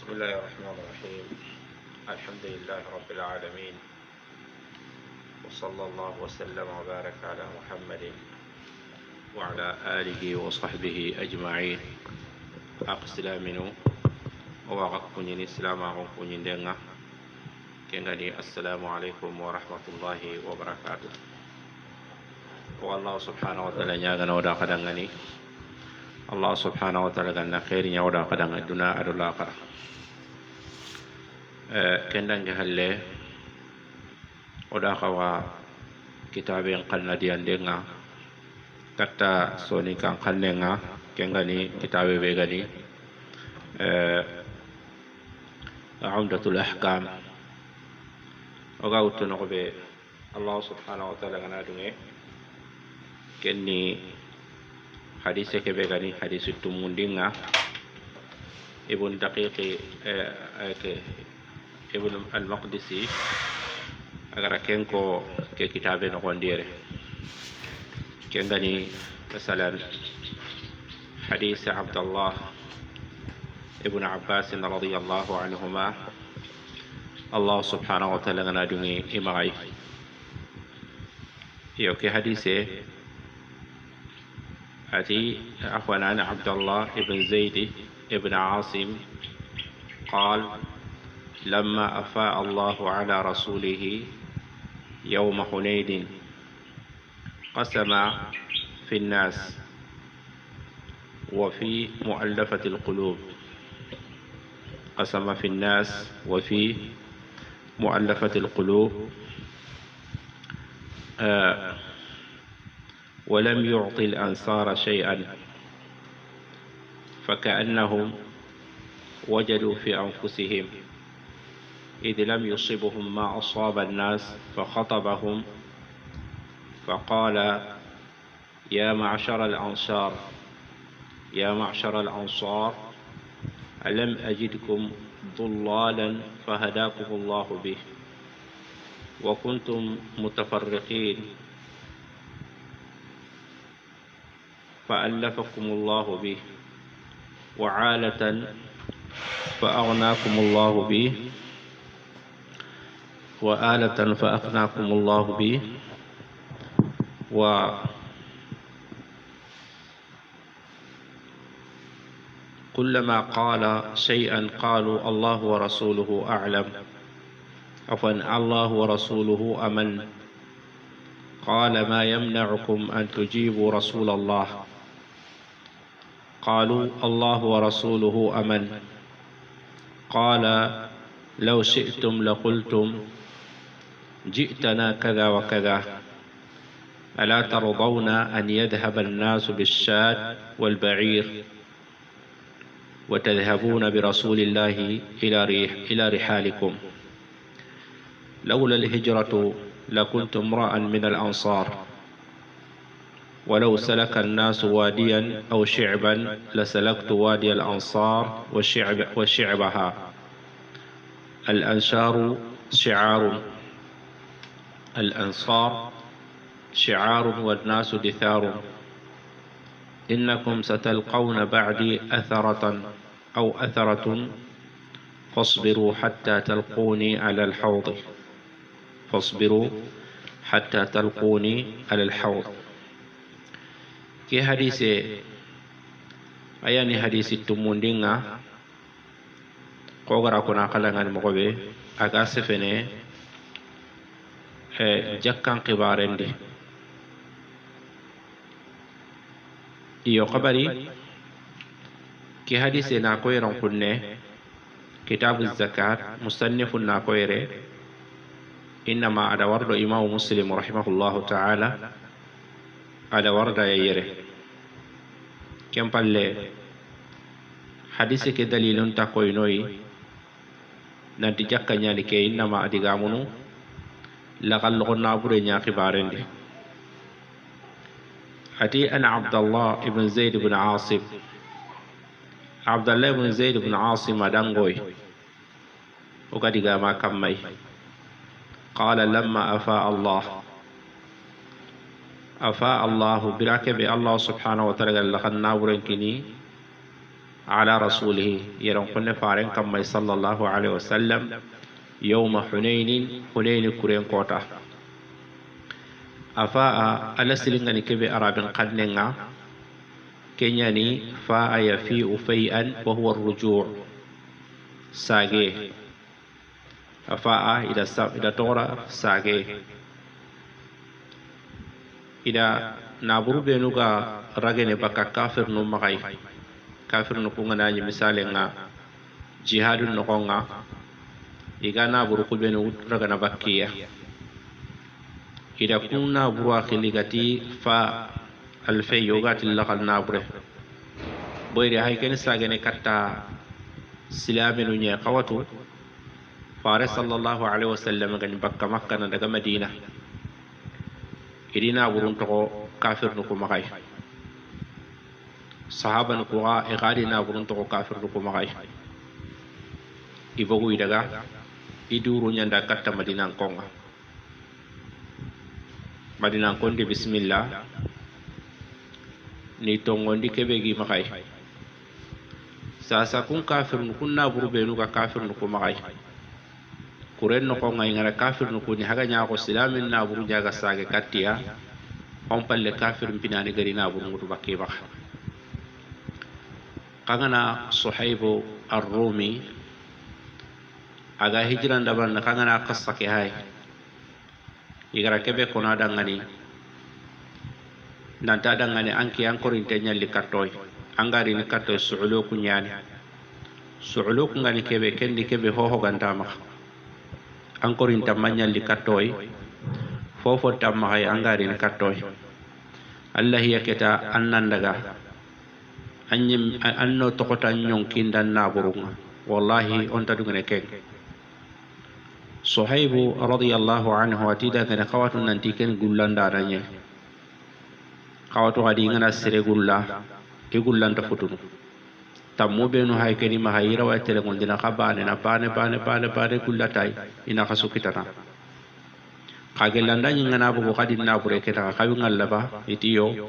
بسم الله الرحمن الرحيم. الحمد لله رب العالمين، وصلى الله وسلم وبارك على محمد وعلى آله وصحبه أجمعين. أقسلامنا وغاكوني إسلاما غاكوني دينا كنغني السلام عليكم ورحمة الله وبركاته. والله سبحانه وتعالى نياغنا ودا قدنغني الله سبحانه وتعالى غنا خير نيودا قدنغ الدنيا أدو الآخرة. كندن جهله ودا خوا كتابين قلنا دياندنا كتا سوني كان قلنا كنغني كتابي بيغني عمدة الأحكام وقاوت نقبي الله سبحانه وتعالى غنا دوني كني حديثك بيغني حديث التموندنا ابن دقيق ابن المقدسي أجر كينكو ككتابين غنديره كينغني مثلا حديث عبد الله ابن عباس رضي الله عنهما الله سبحانه وتعالى غنادوني إمعي يوكي حديثه أتي أخوانا عبد الله ابن زيد ابن عاصم قال لما أفاء الله على رسوله يوم حنين قسم في الناس وفي مؤلفة القلوب قسم في الناس وفي مؤلفة القلوب ولم يعطي الأنصار شيئا فكأنهم وجدوا في أنفسهم إذ لم يصبهم ما أصاب الناس فخطبهم فقال يا معشر الأنصار يا معشر الأنصار ألم أجدكم ضلالا فهداكم الله به وكنتم متفرقين فألفكم الله به وعالة فأغناكم الله به وآلة فأغناكم الله به وكلما قال شيئا قالوا الله ورسوله أعلم عفوا الله ورسوله أمن قال ما يمنعكم أن تجيبوا رسول الله قالوا الله ورسوله أمن قال لو شئتم لقلتم جئتنا كذا وكذا ألا ترضون أن يذهب الناس بالشاة والبعير وتذهبون برسول الله إلى رحالكم لولا الهجرة لكنت امرأ من الأنصار ولو سلك الناس واديا أو شعبا لسلكت وادي الأنصار وشعبها الأنصار شعار والناس دثار إنكم ستلقون بعدي أثرة فاصبروا حتى تلقوني على الحوض كي حديث أياني حديث التموندينا قوغرا كنا قلنا المغوبي أغاسفني جكان قبارين دي iyo qabari ki hadise na ko yeron kunne kitabu zakat musannifun na ko yere inma ada wardo imam muslim rahimahullahu ta'ala ada warda yere kem palle hadise ke dalilun ta ko noyi nanti jakka nyani ke inma adiga munu la qallo na bure nya khibarendi أتي أنا عبد الله بن زيد بن عاصم عبد الله بن زيد بن عاصم دانغوي وقد ما كمي قال لما أفاء الله براكب الله سبحانه وتعالى لقد نابرنكني على رسوله يرون كل فارن كما صلى الله عليه وسلم يوم حنين كرين قوتا أفاء ألسلنغني كبي أراب قدنغا كنياني فاء يفيء فيئا وهو الرجوع ساقيه أفاء إذا تورا ساقيه إذا نابرو بينوغا رغني بكا كافر نمغي كافر نكونغا مثال جهاد نكونغا إذا نابرو كبينو رغنا بكية إذا كنا بروا خلقتي فا الفي يوغات اللغة نابره بويري هاي كان ساقني كتا سلامي نوني قوتو فارس صلى الله عليه وسلم غني بكا مكة ندغا مدينة إدينا برون تقو كافر نكو مغاي صحابة نكو إغادينا برون تقو كافر نكو مغاي إبغو إدغا إدورو نياندا كتا مدينة نكونغا مدينة نكون دي بسم الله ni tongondi kebe gi makay sasa kun kafir nu kunna buru benu ka kafir nu ko makay kuren no ko ngay ngara kafir nu ko ni haga nya ko silamin na buru jaga sage kattiya on palle kafir mpinani gari na buru mutu bakke bak kangana suhaybu ar-rumi aga hijran daban kangana qassa ke hay igara kebe ko na dangani nanta dangane anki encore inte nyalli kartoy angari ni kartoy su'ulu kunyani su'ulu ngani kebe kendi kebe hoho gantama encore inte manyalli kartoy fofo tamma hay angari ni kartoy allah yaketa annandaga anyim anno tokota nyonkin dan naburunga wallahi on tadugene ken suhaybu radiyallahu anhu atida kana qawatun nanti ken gullanda danye kawato hadi ngana sere gulla e gullanta futunu tammo benu hay keni ma hayira wa tele ngon dina khabane na bane gullatai ina khasukitana kagelanda ngana bu khadi na bure keta khabi ngalla ba itiyo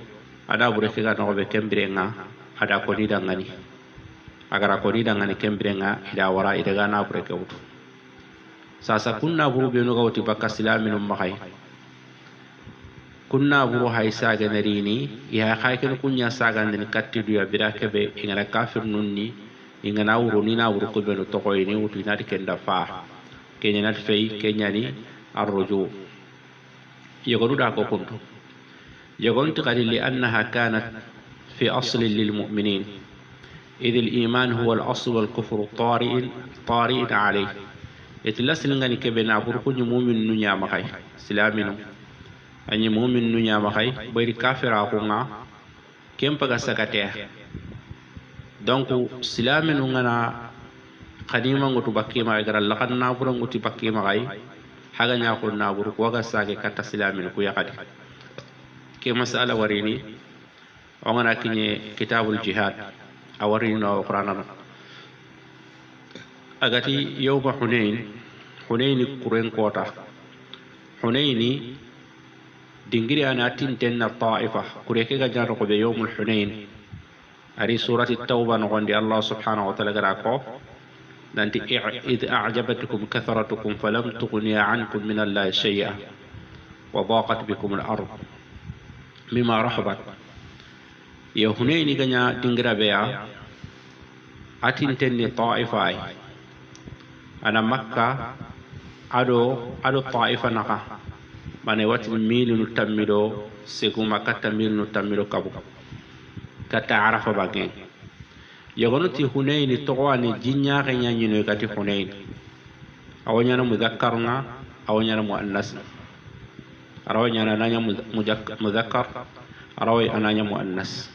ada bure kega no be kembrenga ada ko ni dangani agara ko ni dangani kembrenga ida wara ida gana bure kewtu sasa kunna buru benu gawti bakka silaminum mahay kunna buru hay saga narini ya khayken kunya saga ndin kattidu ya bira kebe ingana kafir nunni ingana wuru ni na wuru ko beno to koyni wutu nati kenda fa kenya nati fay kenya ni arruju يقولون داكو كنتو يقولون تقال لأنها كانت في أصل للمؤمنين إذ الإيمان هو الأصل والكفر طارئ عليه يتلسل نغني كبنا بركو مؤمن نيا مخاي سلامينو أني مؤمن نيا مخاي بير كافر أقونا كم بغا سكتيه donc silaminu ngana qadima ngutu bakima igara laqad naburu ngutu bakima gai haga nya ko naburu ko ga sage kata silaminu ku yakadi ke masala warini o ngana kinye kitabul jihad awarini no qur'ana agati yawma hunain kuren kota hunaini dingiri ana tintenna ta'ifa kureke ga jaro ko be yawmul hunain ari surati at-tauba ngondi Allah subhanahu wa ta'ala garako nanti id a'jabatkum kathratukum falam tughni 'ankum min Allah shay'a wa daqat bikum al-ard bima rahabat ya hunaini ganya dingira beya atintenni ta'ifa ana makka ado ta'ifa naka mane wati milunu tamido segu makka milunu tamido kabu kata arafa bagen yogonuti hunaini togwani jinya ganya nyino kati hunaini awanyana mudhakkarna awanyana muannas arawanyana nanya mudhakkar arawi ananya muannas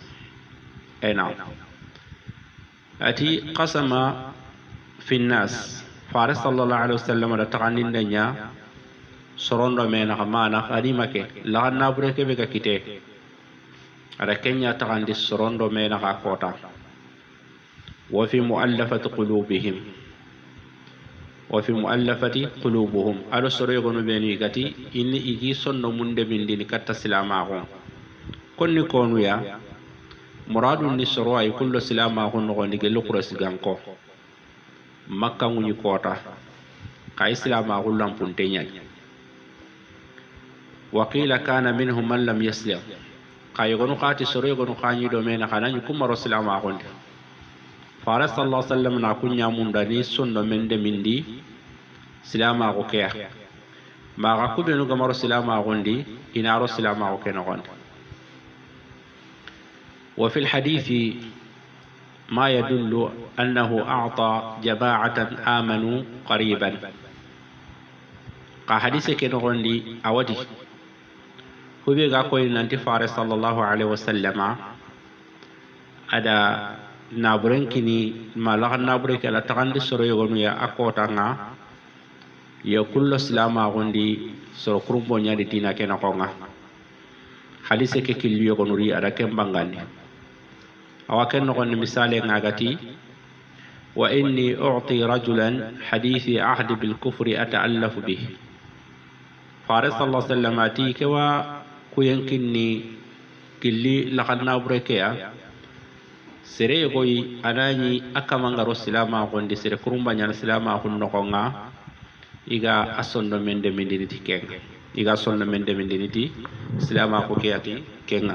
aina ati qasama fi الناس faris sallallahu alaihi wasallam da taganin danya sorondo mena hamana hadimake la nabureke be ka kite ada kenya tagandi sorondo mena ka kota wa fi muallafati qulubuhum ado soro yogono beni gati inni igi sonno munde bindini katta silama ko konni konu ya muradu ni soro ay kullu silama hunno gondi gelu qurasi ganko makka nguni kota ka islama hullam puntenya wa qila kana minhum man lam yaslim kay gonu khati soro gonu khani do mena khana ni kuma rasulama gondi fara sallallahu alaihi wasallam na kunya munda ni sunno mende mindi silama ko kya ma ga kubenu ga maro silama gondi ina ro silama ko keno gondi وفي الحديث ما يدل أنه أعطى جماعة آمنوا قريبا قا حديث كن غندي أودي هو بيغا كوي نانتي فارس صلى الله عليه وسلم أدا نابرين كني ما لغن نابرين كلا تغندي سورو يغنو يا أكوتانا يا كل سلام غندي سورو كرومبو نيادي تينا كنا قونا حديث كي يغنو ري أدا كم بانغاني أوكن نقول مثال ناقتي وإني أعطي رجلا حديث عهد بالكفر أتألف به فارس الله سلم أتيك وكينكني كلي لقد نابركيا سريغوي أناني أكمان غرو السلام أغندي سري كرمبا نيان السلام أغن نقونا إيغا أصن من دمينيتي كين إيغا أصن من دمينيتي السلام أغوكياتي كين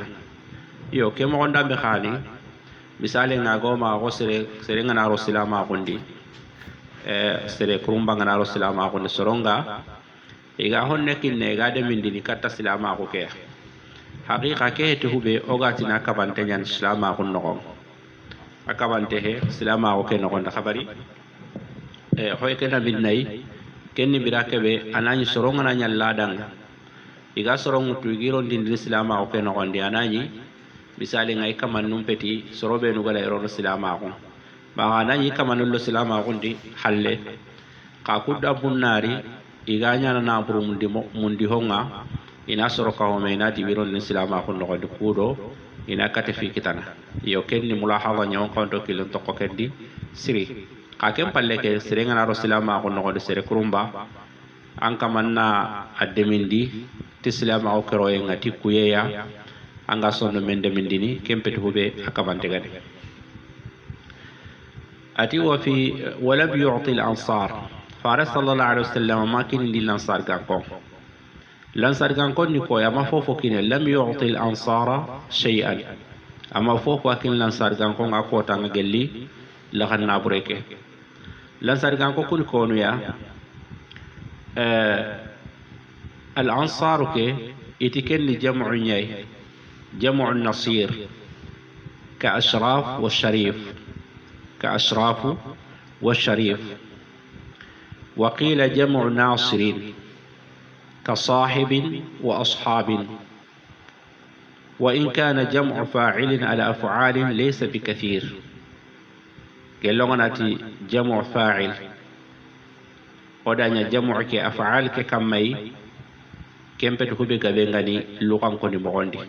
يو كما غندا بخاني misale na go ma go sere ngana ro silama gondi sere kurumba ngana ro silama gondi soronga iga honne kinne ga de min dini katta silama ko ke haqiqa ke to hube ogati na kabante nyan silama ko no akabante he silama ko ke no gonda khabari hoy ke na min nay kenni birake be anani soronga na nyalla danga iga sorongu tu giro dindi silama ko ke no gondi anani misali ngai kamannum peti sorobe nu gala yoro silama ko ba nani kamanullo silama ko ndi halle ka kudda bunnari iganya na buru mundi honga ina soro ka o meena di wiron ni silama ko no de kudo ina kate fi kitana yo kenni mulahaza nyaw ko to kilon to ko kendi siri ka kem palle ke sirenga na ro silama ko no de sere kurumba an kamanna addemindi ti silama ko kero en ati kuyeya anga sonno men de mendini kempeti hube akabante gade ati wa fi walam yu'ti al-ansar fara sallallahu alaihi wasallam ma kin di lansar ganko ni ko ya ma fofo kin lam yu'ti al-ansara shay'an ama fofo kin lansar ganko ngako tanga gelli la xanna bureke lansar ganko kun ko no ya al-ansar ke itiken ni jam'u nyay جمع النصير كأشراف والشريف وقيل جمع ناصر كصاحب وأصحاب وإن كان جمع فاعل على أفعال ليس بكثير قال جمع فاعل ودانيا جمع كأفعال كمي كم بتكوبي كبيرني لغان كوني مغندي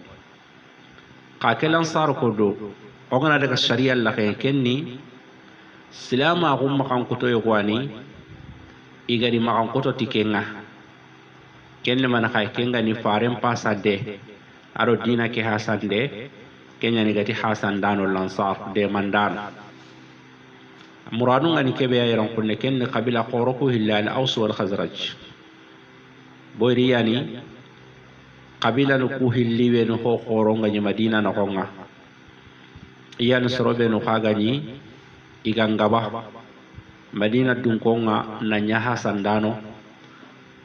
قاكلان صار كودو ogana daga sharia la kay kenni silama ko makan ko to yogwani igari makan ko to tikenga kenne man kay kenga ni faren pasade aro dina ke hasande kenya ni gati hasan dano lansar de mandan muradu ngani kebe yaron kunne kenni qabila qoroku hilal aws wal khazraj boyriyani qabila no ku hilliwe no ho khoronga ni madina no honga iyan sorobe no khagani igangaba madina dun konga na nyaha sandano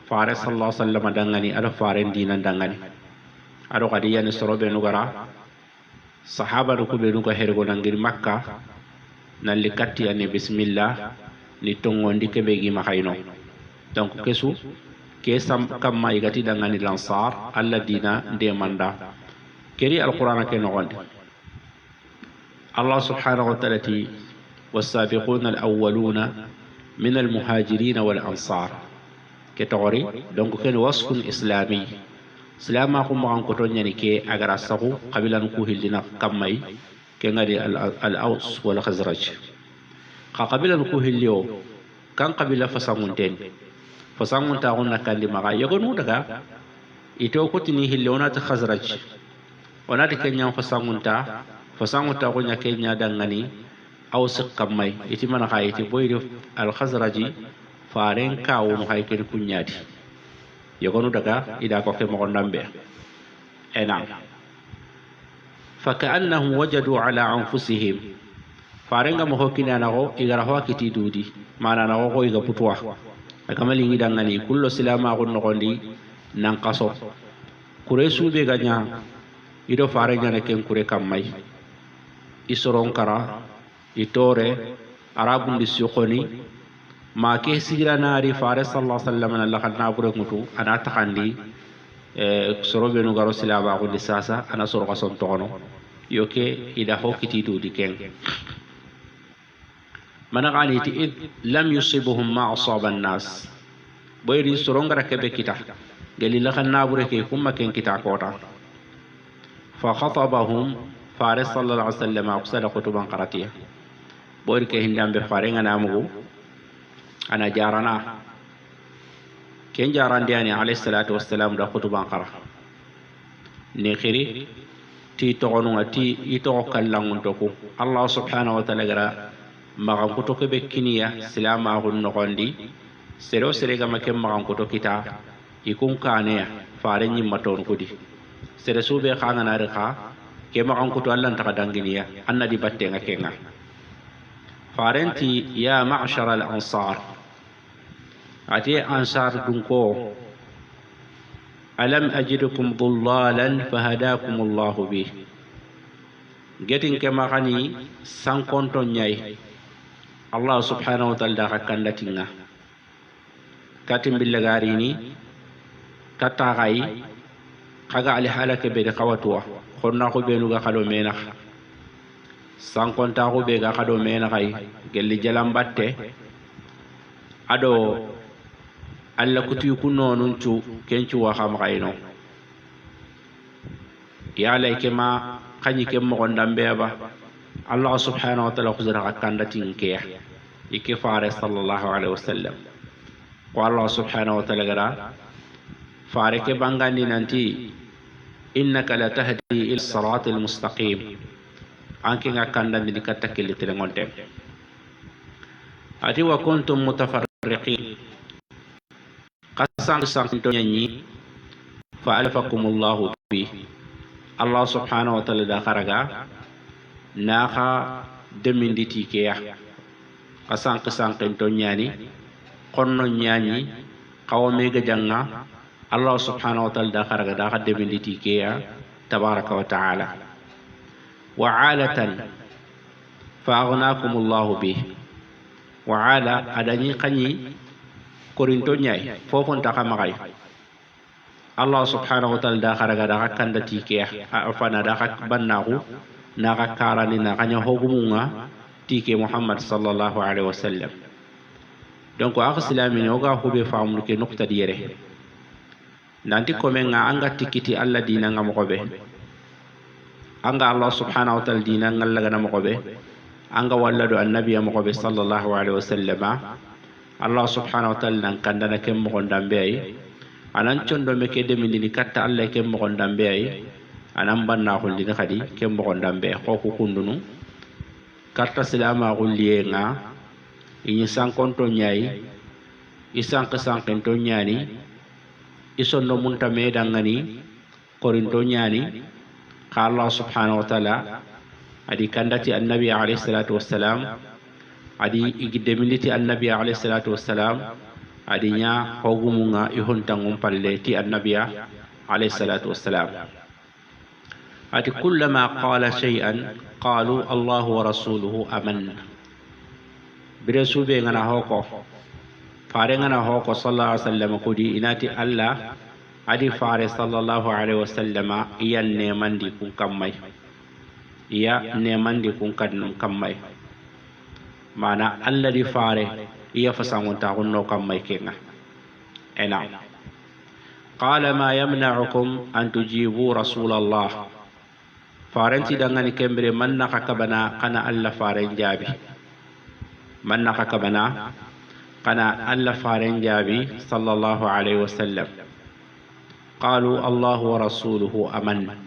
fare sallallahu alaihi wasallam dangani ada faren dinan dangani ado kadi yan sorobe no gara sahaba no ku be no ko hergo nangir makka nan li katti ani bismillah ni tongondi kebe gi makayno donc kesu kesam kamma igati dangani lansar alladina de manda keri alquran ke no gonde Allah subhanahu wa ta'ala ti was-sabiquna al-awwaluna min al-muhajirin wal-ansar ketori donc ken wasfun islami salama ko mo ko to nyani ke agara sahu qabilan ku hildina kammay ke ngadi al-aws wal khazraj ka qabilan ku hilio kan qabila fasamunten fasamunta on nakandi maga yegonu daga ito ko tini hilona ta khazraj onati kenya fasamunta fasangu ta gonya kenya dangani aw sikkamai iti mana khayti boyri al khazraji faren kawun haykel kunyadi yogonu daga ida ko ke mo ndambe enam فكأنهم وجدوا على أنفسهم فارنغا مهوكينا نغو إغرا هواكتي دودي مانا نغو إغا بطوا أكمل إنغي دانغاني كل سلاما غن نغوندي نانقصو كوريسو بيغا نيا إدو فارنغا نكين كوري كاماي إسرون كرا إتوري عرب دي سيقوني ما كي سيغرا ناري فارس صلى الله عليه وسلم لقد نابرك متو أنا تخاندي soro benu garo silaba ko lisasa ana soro ka son tono yoke ida hokiti du diken mana qaliti id lam yusibuhum ma asaba an-nas boyri soro ngara kebe kita gali la khanna bure ke kuma ken kita kota fa khatabahum faris sallallahu alaihi wasallam aqsala kutuban qaratiya boyri ke hindambe farenga namugo ana jarana ken jarandiani alayhi salatu wassalam da khutuban qara ni khiri ti togonu ati ito kallangun toku Allah subhanahu wa ta'ala gara magan kuto ke bekiniya silama gun nogondi sero sere ga make magan kuto kita ikun kane fare nyi maton kudi sere sube khanga na reka ke magan kuto Allah ta danginiya annadi batte nga kenga farenti ya ma'shar al ansar ati ansar dunko alam ajidukum dhullalan fahadakum Allah bih getin ke magani sankonto nyai Allah subhanahu wa ta'ala hakandatinga katim billagarini katagai kaga ali halake be khawatwa khonna ko benu ga khalo mena sankonta ko be ga khado mena kai gelli jalambatte ado alla kutu kunno nuncu kencu wa xam xayno ya layke ma xani ke mo ndambe ba Allah subhanahu wa ta'ala khuzra kandatin ke ike faare sallallahu alaihi wasallam ko Allah subhanahu wa ta'ala gara faare ke bangandi nanti innaka la tahdi ila siratil mustaqim anke ngakandandi dikatakili tele ngontem ati wa kuntum mutafarriqin قسم توني فألفكم الله به الله سبحانه وتعالى دخرجا ناخا دمين دي تيكيا قسم توني قرن نياني قومي جنّا الله سبحانه وتعالى دخرجا داخل دمين دي تيكيا تبارك وتعالى وعالة فأغناكم الله به وعالة أدني قني korinto nyai fofon ta kamagai Allah subhanahu wa ta'ala da kharaga da kanda tike afana da hak bannahu na ka karani na kanya hogumunga tike Muhammad sallallahu alaihi wasallam donc akh islami no ga hobe famu ke nokta diere nanti ko men nga anga tikiti Allah dina ngam ko be anga Allah subhanahu wa ta'ala dina ngal laga nam ko be anga walladu annabi am ko be sallallahu alaihi wasallama Allah subhanahu wa ta'ala nan kandana kem mo ndambe ay anan condo me ke demi ni katta Allah kem mo ndambe ay anan banna ko li khadi kem mo ndambe ko ko kundunu katta silama ko lienga ini sankonto nyai isank sanken to nyani isondo munta me dangani korinto nyani ka Allah subhanahu wa ta'ala adi kandati annabi alayhi salatu wassalam adi igidemiliti annabi alayhi salatu wassalam adi nya hogumunga ihontangum palle ti annabi alayhi salatu wassalam ati kullama qala shay'an qalu Allah wa rasuluhu amanna biresube ngana hoko fare ngana hoko sallallahu alaihi wasallam kudi inati Allah adi fare sallallahu alaihi wasallam iyan ne mandi kun kammai iya ne mandi kun kadnum kammai mana Allah di fare iya fasangun ta kunno kammai kenga ena qala ma yamna'ukum an tujibu rasulullah farenti dangani kembre man nakakabana kana Allah faren jabi man nakakabana kana Allah faren jabi sallallahu alaihi wasallam qalu Allah wa rasuluhu amanna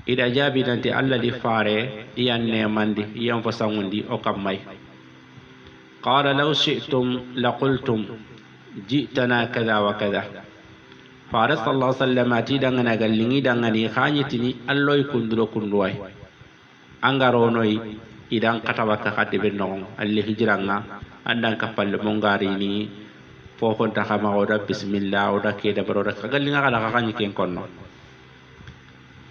ida jaabi nanti allah di faare iyan nemandi iyan fo sangundi o kam may qala law shi'tum la qultum ji'tana kada wa kada faare sallallahu alaihi wasallam ati dangana gallingi dangani khanyitini alloy kunduro kunduway angaronoy idan katawaka khadde be non alli hijranga andan kapalle mongari ni fofon ta khama oda bismillah oda keda baroda gallinga kala khanyi ken konno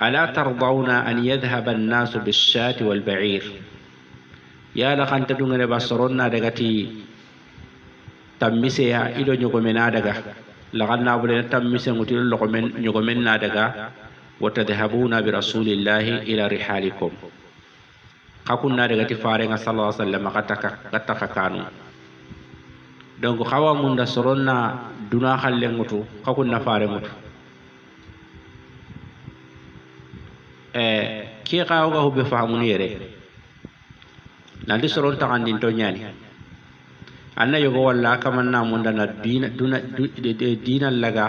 ala tardawna an yadhhaba an-nasu bish-shati wal-ba'ir ya la khanta dungane basoronna daga ti tammise ya ido nyogo mena daga la ganna bule tammise nguti lo men nyogo menna daga wa tadhhabuna bi rasulillahi ila rihalikum kakunna daga ti farenga sallallahu alaihi wasallam kataka kanu donc xawa munda soronna duna khalle ngutu kakunna fare ngutu ki xawa ga hubbe fahamuni yere nanti soron taxandin to ñani anna yogo walla kamanna munda na dina laga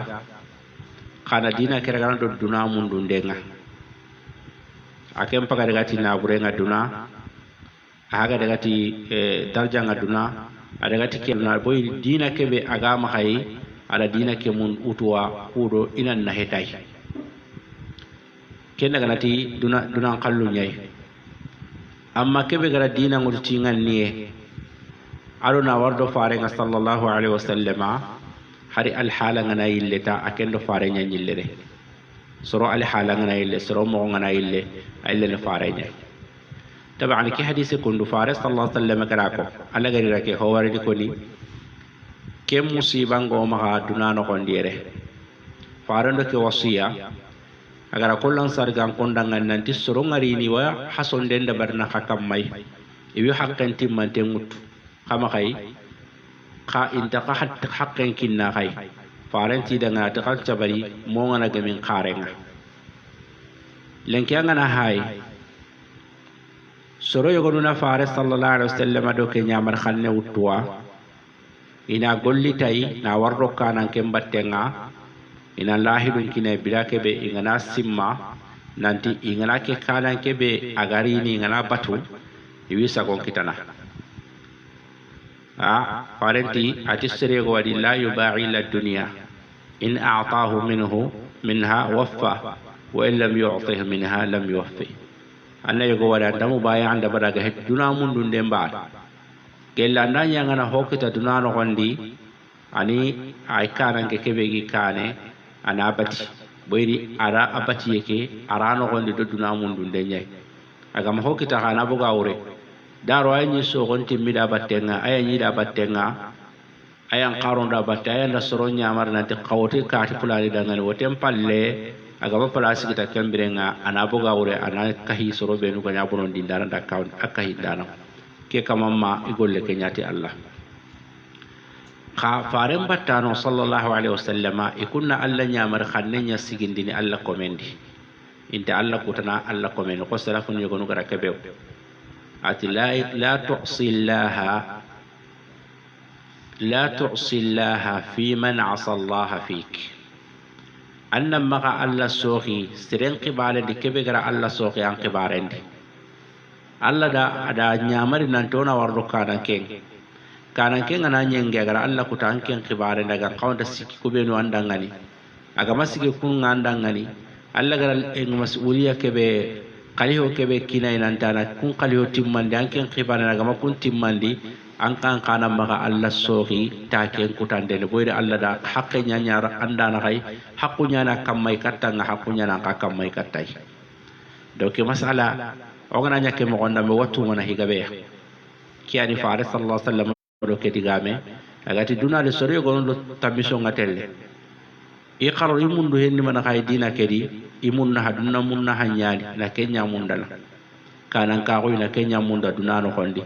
xana dina kere gana do duna mundu ndenga akem paga daga ti naburenga duna aga daga ti darja nga duna adaga ti kelna boy dina kebe aga ma khay ala dina ke mun utuwa kudo inan na hetay kenna gana ti duna qallu nyay amma kebe gara dina ngol ti nganniye aruna wardo fare nga sallallahu alaihi wasallam hari al hala ngana yilleta akendo fare nyanyillere soro al hala ngana yille soro mo ngana yille aylle fare nyay taban ki hadise kundu fare sallallahu alaihi wasallam karako alla gari rake ho waridi koni kem musiba ngoma duna no kondiere fare ndo ke wasiya agara kollan sargan kondangan nanti soro ngari ni wa hason den da barna hakam may iwi hakkan timmante mutu kama kay ka inta ka hakkan kinna kay farenti danga ta kan cabari mo ngana gamin karenga lenki ngana hay soro yogonuna fare sallallahu alaihi wasallam do ke nyamar khanne wutwa ina golli tay na warro kanan ke mbattenga ina lahidun kine bilake be ingana simma nanti ingana ke kanan ke be agari ni ingana batu iwi sagon kitana farenti atisre go wadi la yuba'i la dunya in a'tahu minha waffa wa in lam yu'tihi minha lam yuwaffi anna yogo wada damu baya anda badaga het duna mundu ndemba gella ndanya ngana hokita duna no gondi ani ay kanan ke kebe gi kane ana bati boyri ara abati yake ara no gondi do duna mundu ndenya aga ma hokita kana buga wure daro ay ni so gonti mida battenga ay ni da battenga ayan qaron da batte ayan da soro nyamar nanti qawti kaati fulani dangal wotem palle aga ba place kita kembirenga ana buga wure ana kahi soro benu ko nyabonon dindara da kawn akahi dana ke kamamma igolle ke nyati Allah kha faren battano sallallahu alaihi wasallama ikunna Allah nyamar khannenya sigindini Allah komendi inta Allah kutana Allah komen ko salafun yogo no gara kebe ati la tu'si Allah fi man 'asa Allah fik anna maga Allah sohi siren qibale di kebe gara Allah sohi an qibarendi Allah da nyamari nan tona wardo kanan ken ana nyenge gara Allah kutan ken qibare daga qawda sikki ko benu andangani aga masike kun andangani Allah gara en mas'uliya kebe kaliho kebe kinay nantana kun kaliho timmandi an ken qibare daga makun timmandi an kan kana maga Allah sohi ta ken kutande ne boyde Allah da hakke nyanyara andana kay hakku nyana kamay katta nga hakku nyana ka kamay kattay donc masala ogana nyake mo gonda me wattu mona higabe ki ani faare sallallahu alaihi wasallam do ke digame agati dunale sore gonon do tabiso ngatelle i kharo imundu henni mana kay dina kedi imunna haduna munna hanyani na kenya mundala kanan ka ko ina kenya munda dunano kondi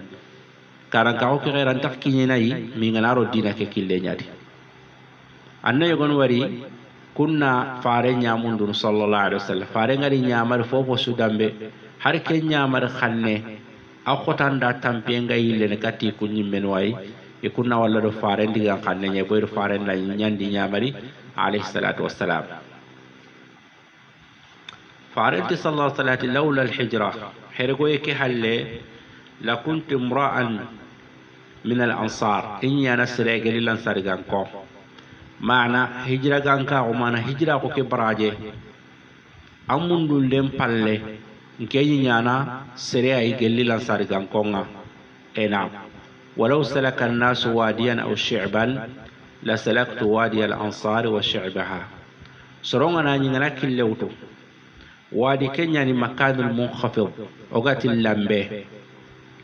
karan ka ko khairan takkinyi nayi mi nganaro dina ke kille nyadi anna yogon wari kunna faare nyamundu sallallahu alaihi wasallam faare ngari nyamar fofo sudambe har ke nyamar khanne akotanda tampenga yille ne katti kunyi menwai e kunna walla do faare ndiga khanne nya boyr faare la nyandi nyamari alayhi salatu wassalam فارنت صلى الله عليه وسلم لولا الحجرة حرقويك هل لكنت امرأ من الأنصار إني أنا سرق للأنصار غانكو معنى هجرة غانكا ومعنى هجرة كوكي براجي أمون دولم بالله نكيني نانا سرق للأنصار غانكو نعم ولو سلك الناس واديا أو شعبا لسلكت وادي الأنصار وشعبها سرونغنا نيغنا كيلوتو وادي كنيا مكان المنخفض وقت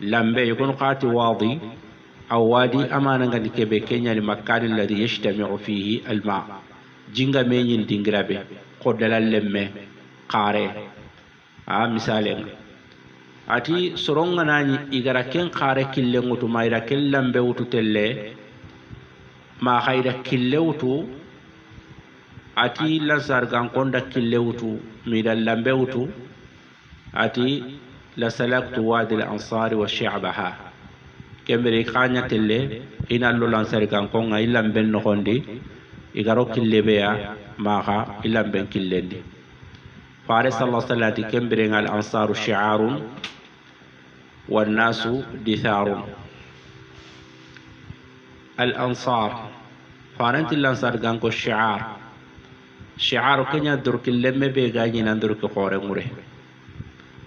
لامبي يكون قاتي واضي أو وادي أمانا غادي كبي كنيا المكان الذي يجتمع فيه الماء جينغا مينين دينغرابي قدلا لمي قاري مثالين ati soronga nani igara ken qare kille ngutu mayra kellambe wutu telle ma khayra kille wutu ati la sargan konda kille wutu mi lambe wutu ati la salaktu wadi al ansari wa shi'baha kembere khanya telle ina lo lan sargan konga ilambe no khondi igaro kille beya ma kha ilambe killendi fare sallallahu alaihi wasallam kembere ngal ansaru shi'arun والناس دثار الأنصار فارنت الأنصار غانكو شعار كنيا درك اللمة بيغاني ندرك خوري مره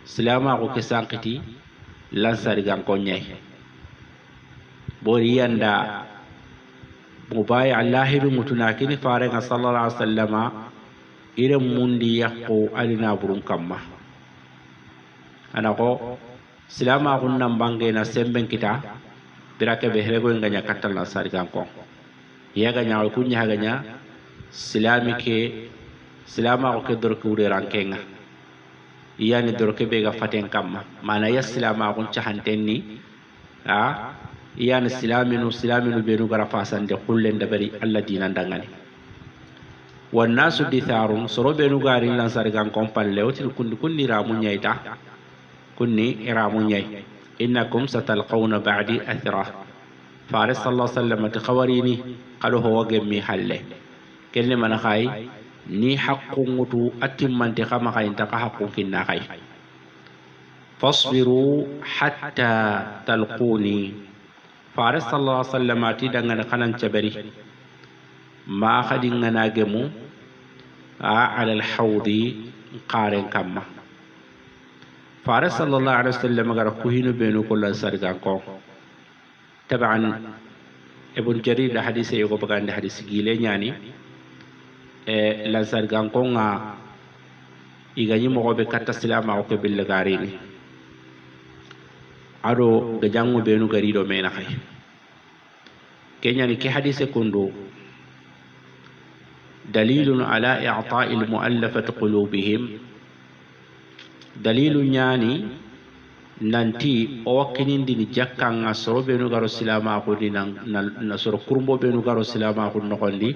سلاما غو كسانقتي الأنصار غانكو نيي بوريان دا مبايع الله بمتناكين فارغ صلى الله عليه وسلم إلى مندي يحقو ألنا برون كما أنا قو silama kunnan bange na semben kita birake be herego nganya katal na sari kanko ya ganya ko kunya ganya silami ke silama ko ke dorke ure rankenga iyani dorke be ga faten kamma mana ya silama kun chahantenni iyani silaminu be nu gara fasande kullen da bari alla dinan dangani wan nasu ditharun soro be nu gari lan sari kanko palle otil kunni ramu nyaita كني إراموني إنكم ستلقون بعدي أثرة فارس صلى الله عليه وسلم تخوريني قالوا هو جمي حله كلمة نخاي ني حق متو أتم من تخام خاي انتقى حق كنا خاي فاصبروا حتى تلقوني فارس صلى الله عليه وسلم تدعنا خلنا تبري ما خدنا ناجمو على الحوض قارن كما فارس صلى الله عليه وسلم قال كوهينو بينو كل سرقانكو طبعا ابن جرير الحديث يقول بقى عند حديث جيلي يعني لا سرقانكو igani mo be katta silama o ke billa garini ado gajango benu garido mena khay kenyani ki hadise kundu dalilun ala i'ta'i al-mu'allafati qulubihim dalilu nyani nanti o wakinindi ni jakkanga soro benu garo silama ko dinan na soro kurumbo benu garo silama ko nokondi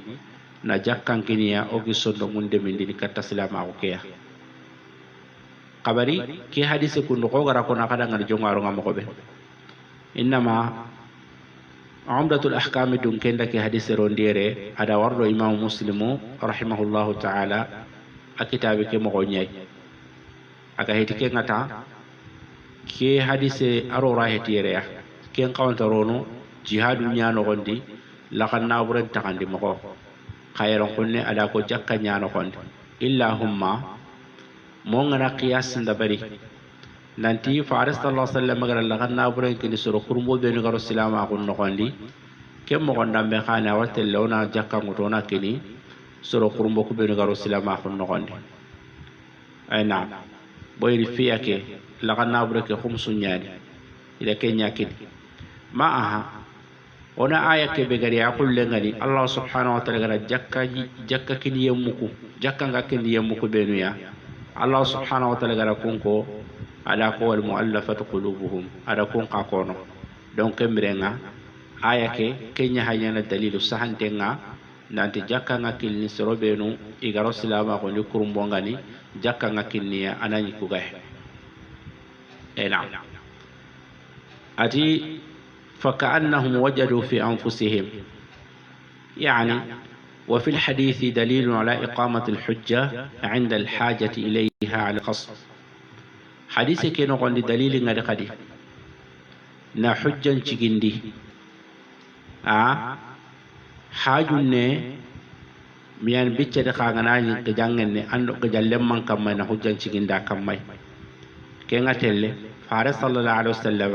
na jakkankiniya o gisondo munde min dini katta silama ko keya kabari ki hadise kundu ko gara ko nakada ngal jongaro ngam ko be innama umdatul ahkam dun kenda ki hadise rondere ada wardo imam muslimu rahimahullahu ta'ala akitabe ke mo ko nyay aga heti ke ngata ke hadise arora hetiere ya ken kawanta rono jihadu nyano gondi lakan naburen takandi mako khayron kunne ada ko jakka nyano gondi illa humma mo ngana qiyas ndabari nanti faris sallallahu alaihi wasallam gara lakan naburen kini soro kurmo be ngaro silama ko nokondi kem mo gonda be khana watel lona jakka ngutona kini soro kurmo ko be ngaro silama ko nokondi ayna boyri fiyake lakan nabure ke khumsu nyani ila kenya kidi ma aha ona aya ke be gari akul ngani allah subhanahu wa ta'ala gara jakka kini yemuku jakka nga kini yemuku benu ya allah subhanahu wa ta'ala gara kunko ala ko wal muallafat qulubuhum ada kun ka kono donc mirenga aya ke kenya hayana dalilu sahantenga nanti jakka nga kini soro benu igaro silama ko ni kurumbo ngani jakka nga kinniya anani ku gahe na'am ati فكأنهم وجدوا في أنفسهم يعني وفي الحديث دليل على إقامة الحجة عند الحاجة إليها على القصد حديث كي نقول دليل غير قدي نا حجة تجندي حاجة ميان بيتشة دخاغنا جانغني أندو جالم من كمي نا حجة تجندا كمي كينا تلي فارس صلى الله عليه وسلم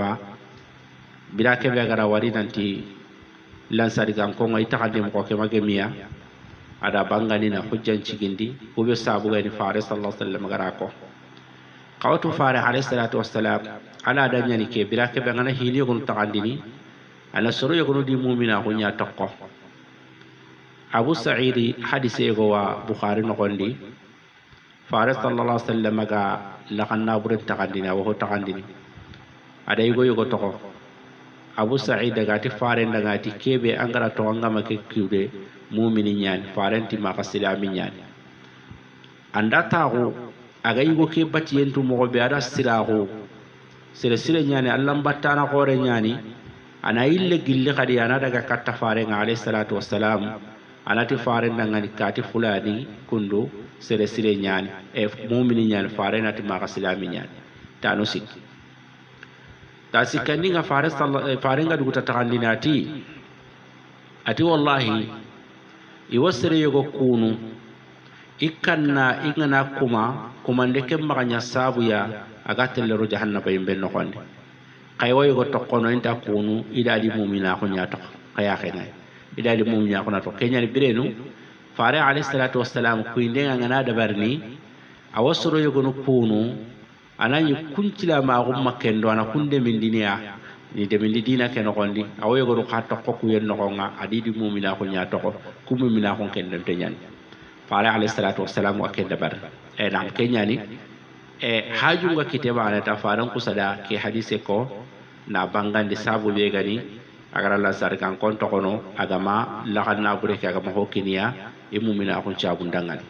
بلا كبه غرا وري نانتي lansari kan ko ngai takadim ko ke magemiya ada bangani na hujjan cigindi ube sabu gani fare sallallahu alaihi wasallam gara ko qawtu fare alaihi salatu wassalam ala da nyani ke bira ke bangana hili gon takandini ana soro yogono di mu'mina ko nya tokko abu sa'idi hadise go wa bukhari no gondi fare sallallahu alaihi wasallam ga lakanna buret takandini wo takandini ada yogo tokko abu sa'id daga ti faren daga ti kebe angara to ngama ke kude mu'mini nyani faren ti ma fasilami nyani anda tago aga yugo ke bati yentu mo be ada sirago sire nyani allah battana hore nyani ana ille gille kadi ana daga katta faren alayhi salatu wassalam ana ti faren daga ni kati fulani kundu sire nyani e mu'mini nyani faren ati ma fasilami nyani tanu sikki tasi kandinga farenga duguta takandinati ati wallahi iwasire yogo kunu ikanna ingana kuma ndeke maganya sabu ya agatelle ro jahannaba yimbe no khonde kaywa yogo tokkono inta kunu idadi mu'mina ko nyato kaya khena idadi mu'mina ko nato kenya ni birenu fare alayhi salatu wassalam ku indenga ngana dabarni awasoro yogo no kunu anani kuncila ma gumma kendo ana kunde min diniya ni de min dina ken gondi awoy go ka tokko ku yen no nga adidi mu'mina ko nya tokko ku mu'mina ko ken den te nyan fala alayhi salatu wassalam wa ken dabar e nam kenyani e haju nga kiteba ana ta faran ku sada ke hadise ko na bangande sabu be gani agara la sar kan kon tokono agama la xana bure ke agama hokiniya e mu'mina ko ciabu ndangal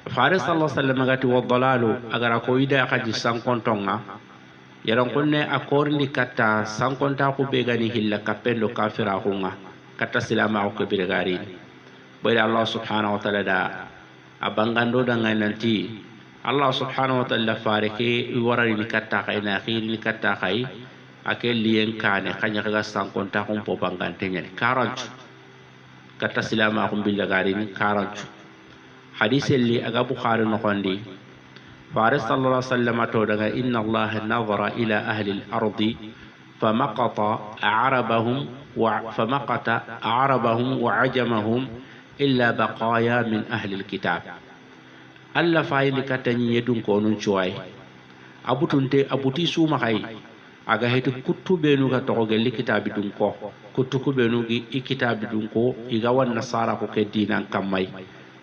faris sallallahu alaihi wasallam gati wa dalalu agara ko ida kaji sankontonga yaran kunne akorni katta sankonta ko be gani hilla kapendo kafira hunga katta silama ko be gari boy Allah subhanahu wa ta'ala da abangando da nanti Allah subhanahu wa ta'ala fareke warari ni katta kay na khiri ni katta kay akel lien kane kanya ga sankonta ko po bangante nyani 40 katta silama ko be gari ni 40 حديث اللي أجا بخاري نقندي فارس صلى الله عليه وسلم تودع إن الله نظر إلى أهل الأرض فمقت أعربهم وعجمهم إلا بقايا من أهل الكتاب ألا فاين كتني يدون كونون شوي أبوتي سوما خاي أجا هيت كتب بينو كتوغل الكتاب دونكو كتب بينو الكتاب دونكو إجاوان نصارى كدينا كماي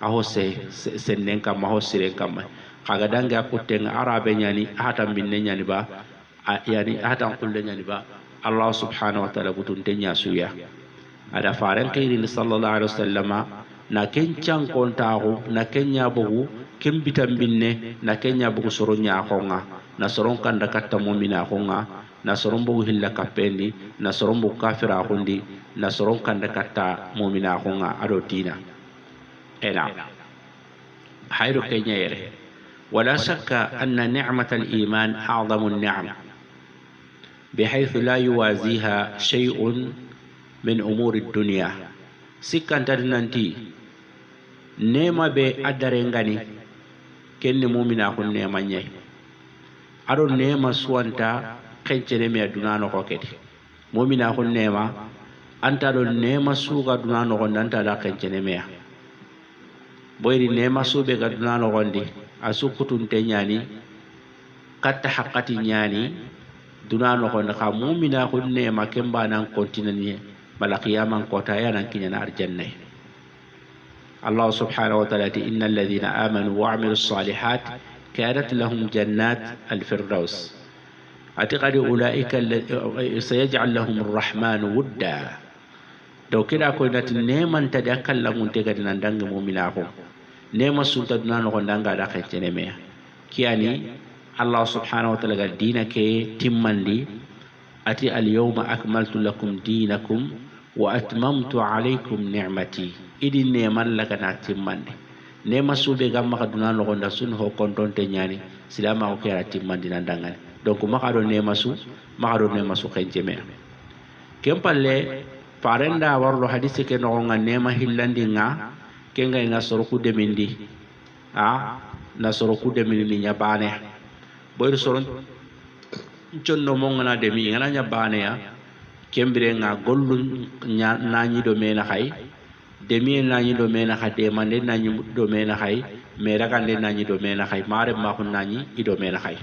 aho sennen kam aho siren kam kaga danga kutten arabe nyani hatam binne nyani ba yani hatam kulle nyani ba Allah subhanahu wa ta'ala butun tenya suya ada faran kayri sallallahu alaihi wasallam na kencan kontago na kenya bugu kimbitam binne na kenya bugu soronya khonga na soron kanda katta mu'mina khonga na soron bugu hilla kapendi na soron bugu kafira khondi na soron kanda katta mu'mina khonga ado dina نعم حيث كنيره ولا شك أن نعمة الإيمان أعظم النعم بحيث لا يوازيها شيء من أمور الدنيا سكان تدنانتي نيما بأدرنغاني كن مؤمن أكون نيما نيه أرو نيما سوانتا كنت نيما دونانو كوكيتي مؤمن أكون نيما أنت دو نيما سوغا دونانو كنت دا كنت نيما boyri nema sobe ga dunano gondi asukutun te nyani katta haqqati nyani dunano gondi ka mu'mina ko nema kemba nan kontinani bala qiyaman ko ta yana kinyana arjanna Allah subhanahu wa ta'ala innal ladhina amanu wa 'amilus salihat kanat lahum jannat al-firdaus atiqadi ulaika sayaj'al lahum ar-rahman wudda do kida ko nati neman ta da kallamun te gadi nan danga mu'mina ko nema sulta dunano ko danga da khancene me kiyani Allah subhanahu wa ta'ala dina ke timmandi ati al yawma akmaltu lakum dinakum wa atmamtu alaykum ni'mati idi neman laga na timmande nema sube gam maka duna no gonda sun ho konton te nyani silama ko kera timmandi nan dangal donc maka do nema su kenjeme kem palle parenda warlo hadisi ke no nga nema hillandi nga kenga nga soroku demindi na soroku demindi nya bane boyr soron jonno mo ngana demi ngana nya bane ya kembire nga gollu nañi do mena hay demi nañi do mena ha de mande nañi do mena hay me ragande nañi do mena hay mare ma ko nañi ido mena hay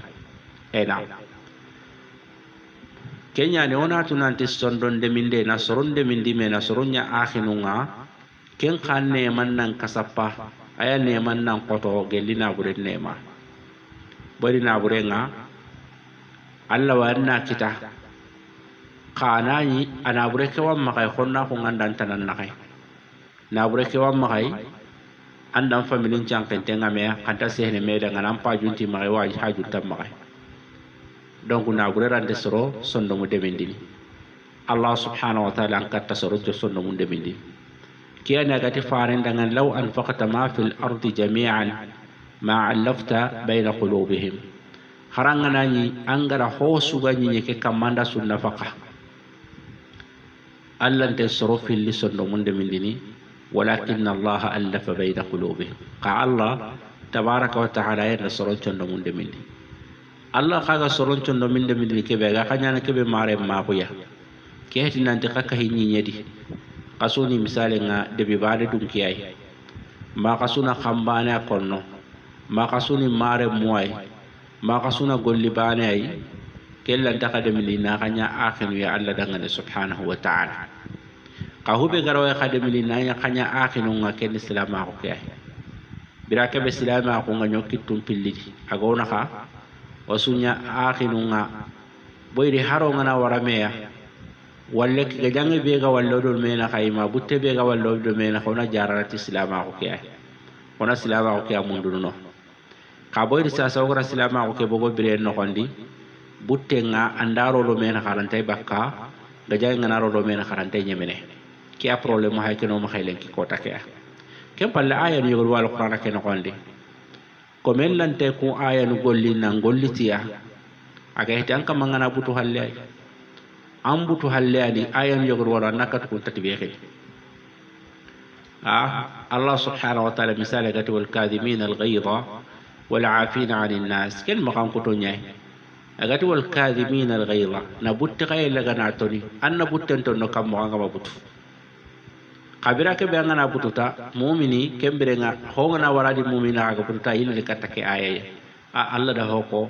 ena kenya ne ona tunanti sondon de minde na soron de mindi me na soronya akhinunga ken khanne man nan kasappa aya ne man nan koto gelina bure nema bari na bure nga Allah warna kita kanani ana bure ke wa makay khonna ko ngandan tanan nakay na bure ke wa makay andam familin janken tenga me kanta sehne me da ngam pa junti makay wa haju tam makay donc na bure rande soro sondo mu demendini Allah subhanahu wa ta'ala an katta soro to sondo mu demendini kiyana gati faran dangan law anfaqta ma fil ardi jami'an ma allafta bayna qulubihim harangana ni angara ho sugani ni ke kamanda sunna faqa Allah te soro fil sondo mu demendini walakin Allah allafa bayna qulubihim ka Allah tabaraka wa ta'ala ya soro sondo mu demendini Allah kaga soron condo min de min kebe ga kanyana kebe mare ma ko ya keti nanti kaka hinni nyedi kasuni misale nga de be bade dum kiyai ma kasuna khambane konno ma kasuni mare moy ma kasuna golli bane ay kella ndaka de min na kanya akhinu ya Allah dangane subhanahu wa ta'ala ka hube garawa khade min na ya kanya akhinu nga ken islama ko kiyai bira kebe islama ko nga nyokitum pillidi agona ka wasunya akhinunga boyri haro ngana warameya walle ke jangi bega wallo do mena khayma butte bega wallo do mena khona jarati islama ko ke khona islama ko ke mundu no ka boyri sa sawgra islama ko ke bogo bire no kondi butte nga andaro do mena kharante bakka ga jangi ngana ro do mena kharante nyemene ki a problème hay ke no ma khaylen ki ko take kem palle aya ni yogol wal qur'an ke no kondi ko men lante ko aya no golli nan gollitiya aga hitan kam ngana butu halle ay am butu halle ali aya no yogor wala nakat ko tati be xel Allah subhanahu wa ta'ala misala gati wal kadhimin al ghayza wal afina 'anil nas ken makam ko to nyay agati wal kadhimin al ghayza na butti kay laga na toni an na butten to no kam mo nga butu kabira ke be ngana bututa mu'mini kembere nga ho ngana waradi mu'mina ga bututa ila le katake aya Allah da hoko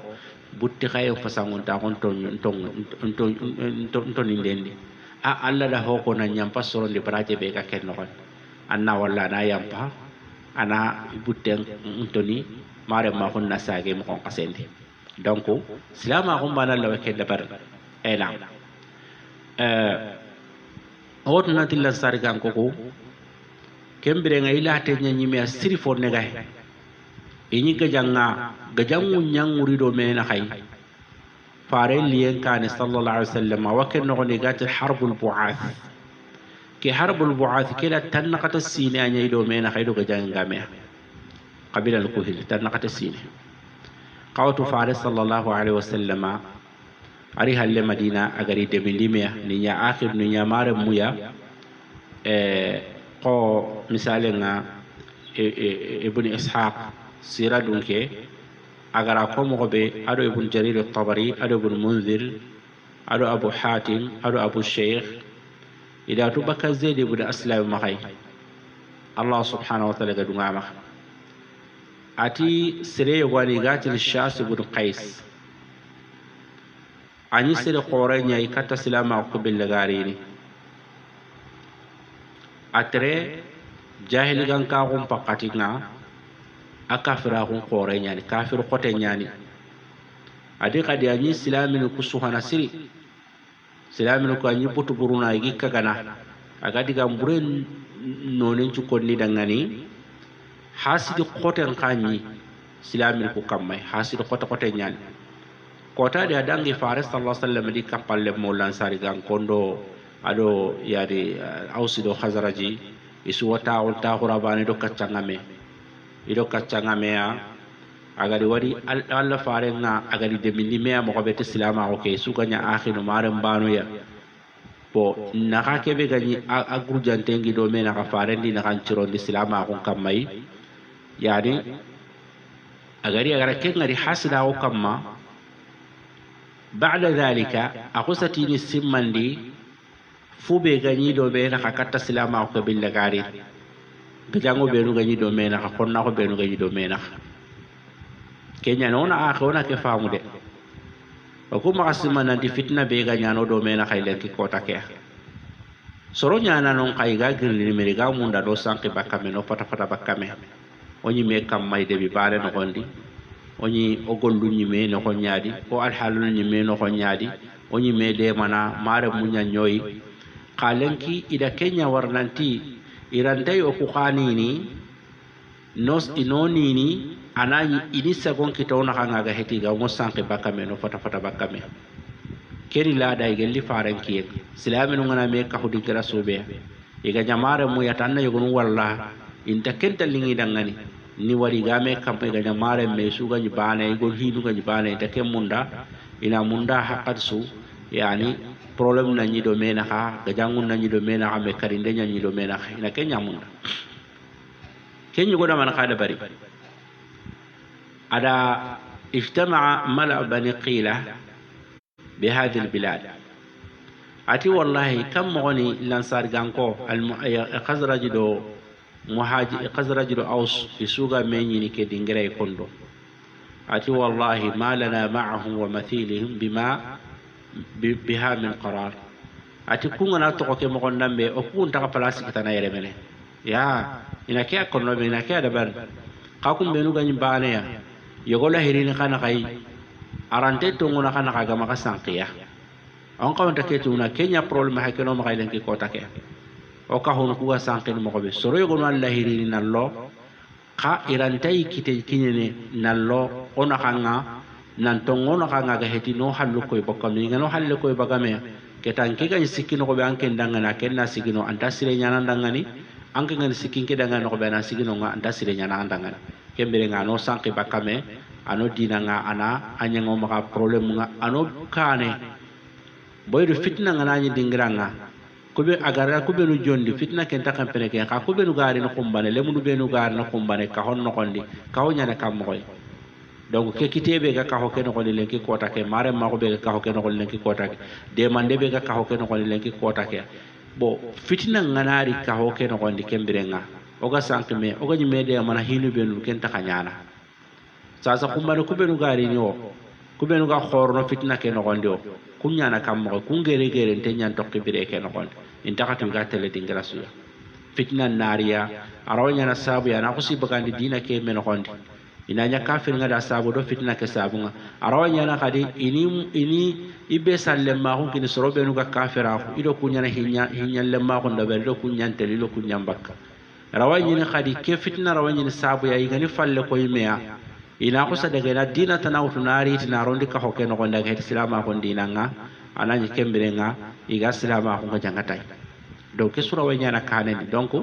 butti khayo fasangon ta kon ton ndendi Allah da hoko na nyampa soro le braje be ga ken no anna walla na yampa ana butten toni mare ma hon nasage mo kon kasende donc silama ko banal la ke dabar ela awotna tilla sargan koko kembere nga ilate nyanyi me asiri for ne gay inyi gajangu nyanguri do mena khay fare liyen kan sallallahu alaihi wasallam wa ken no ni gatil harbul bu'ath ki harbul bu'ath kila tanqata sine anya do mena khay do gajanga me qabila al kuhil tanqata sine qawtu fare sallallahu alaihi wasallam ari halle madina agari de bilimiya ni nya akhir ni nya mare muya ko misale nga ibn ishaq sira dunke agara ko mo be ado ibn jarir at-tabari ado ibn munzir ado abu hatim ado abu shaykh ida to baka zaid ibn aslam mahay Allah subhanahu wa ta'ala gadu ngama ati sire wani gatil shas ibn qais ani sere khore nyai kata silama ko bel garini atre jahil gan ka gum pakati nga akafira ko khore nyani kafir khote nyani adi kadi ani silamin ku suhana siri silamin ko ani butu buruna gi kagana agadi gam buren nonen ci konni dangani hasidi khote khani silamin ku kamay hasidi khote nyani kota dia dangi faris sallallahu alaihi wasallam di kapalle molan sari gan kondo ado yadi ausido khazaraji isu wata on ta khurabani do kaccangame ido kaccangame ya agadi wadi alla farenga agadi demindi me mo ko bete silama ko ke suganya akhinu maram banu ya bo naka kebe gani agurjantengi do me naka farendi naka cirondi silama ko kamai yani agari agara kengari hasida ko kamma بعد ذلك أقصتي السمان دي فوبي غني دو بينا كاتا سلاما أو كبيل لغاري بجانو بينو غني دو مينا كورنا كو بينو غني دو مينا كينيا نونا آخونا كفامو دي وكما قسمان دي فتنة بيغا نانو دو مينا خيلين كي كوتا كيه سورو نانا نون قايغا غيرلي ميريغا موندا دو سانكي باكامي نو فتا فتا باكامي وني ميكام ماي دي باري نغوندي oni ogollu nyime no ko nyaadi o alhalu nyime no ko nyaadi oni me de mana mare munya nyoy qalenki ida kenya warnanti irandai o ku qanini nos inoni ni anani inisa gon kitona kanga ga heti ga mo sanke bakame no fata fata bakame keri la dai gelli faranki islamin ngana me ka hudi gira sobe iga jamare mu yatanna yogon walla inta kenta lingi dangani ni wari game kampe ga mare me suga ni bane go hinu ga ni bane ta ke munda ina munda haqqat su yani problem na ni do mena ha ga jangun na ni do mena ha me karinde nya ni do mena ha ina ke nyamunda ken ni go da man khada bari ada ijtama'a mala bani qila bi hadhihi albilad ati wallahi kam mogoni lansar ganko al khazraj do muhaji khazraj do aus fi suga menyini ke dingray kondo ati wallahi ma lana ma'ahum wa mathilihim bima biha min qarar ati kungana to ko ke mo nambe o kun ta place kitana yere mene ya ina ke kono be ina ke da ban ka kum benu gani bane ya yogola hirini kana kai arante to ngona kana kaga maka sanqiya on ka wonta ke tuna kenya problem ha ke no ma kailen ki kota ke o ka hono kuga sanqin mo be soro yogo no Allah hirini nallo ka irantai kite kinene nallo ona kanga nan to ngono kanga ga heti no hallu koy bokkam ni ngano halle koy bagame ke tanki ga sikino ko be anke ndangana ken na sikino anta sire nyana ndangani anke ngani sikinke dangana ko be na sikino nga anta sire nyana ndangana kembere nga no sanqi bakame ano dina nga ana anyango maka problem nga ano kane boydo fitna nga nani dingiranga kube agara kube no jondi fitna ken takam pene ken ka kube no gari no kumbane lemu be no gari no kumbane ka honno kondi ka honya na kam moy donc ke kitebe ga ka hoken ko len ki kota ke mare ma ko be ka hoken ko len ki kota ke de mande be ga ka hoken ko len ki kota ke bo fitna nga nari ka hoken ko ndi kembere nga oga sanki me oga ni mede mana hinu be no ken takanyana sasa kumbane kube no gari ni o kube no ga khorno fitna ke no gondi o kunya na kam mo kungere gere ntenyan tokki bire ke no gondi intakatu ga tele dingra suya fitna nariya arawnya na sabu ya na kusi bagandi dina ke men gondi inanya kafir nga da sabu do fitna ke sabu nga arawnya na kadi ini ibe salle ma ko kini sorobe no ga kafira ko ido kunya na hinya lemma ko ndabe do kunya tele lo kunya mbakka rawanya ni kadi ke fitna rawanya ni sabu ya igani falle ko yimeya ina ko sa daga na dina tanawtu nari tina rondi ka hokke no gonda ga islama ko dina nga anani kembere nga iga islama ko jangatay do ke sura wa nyana kanen donc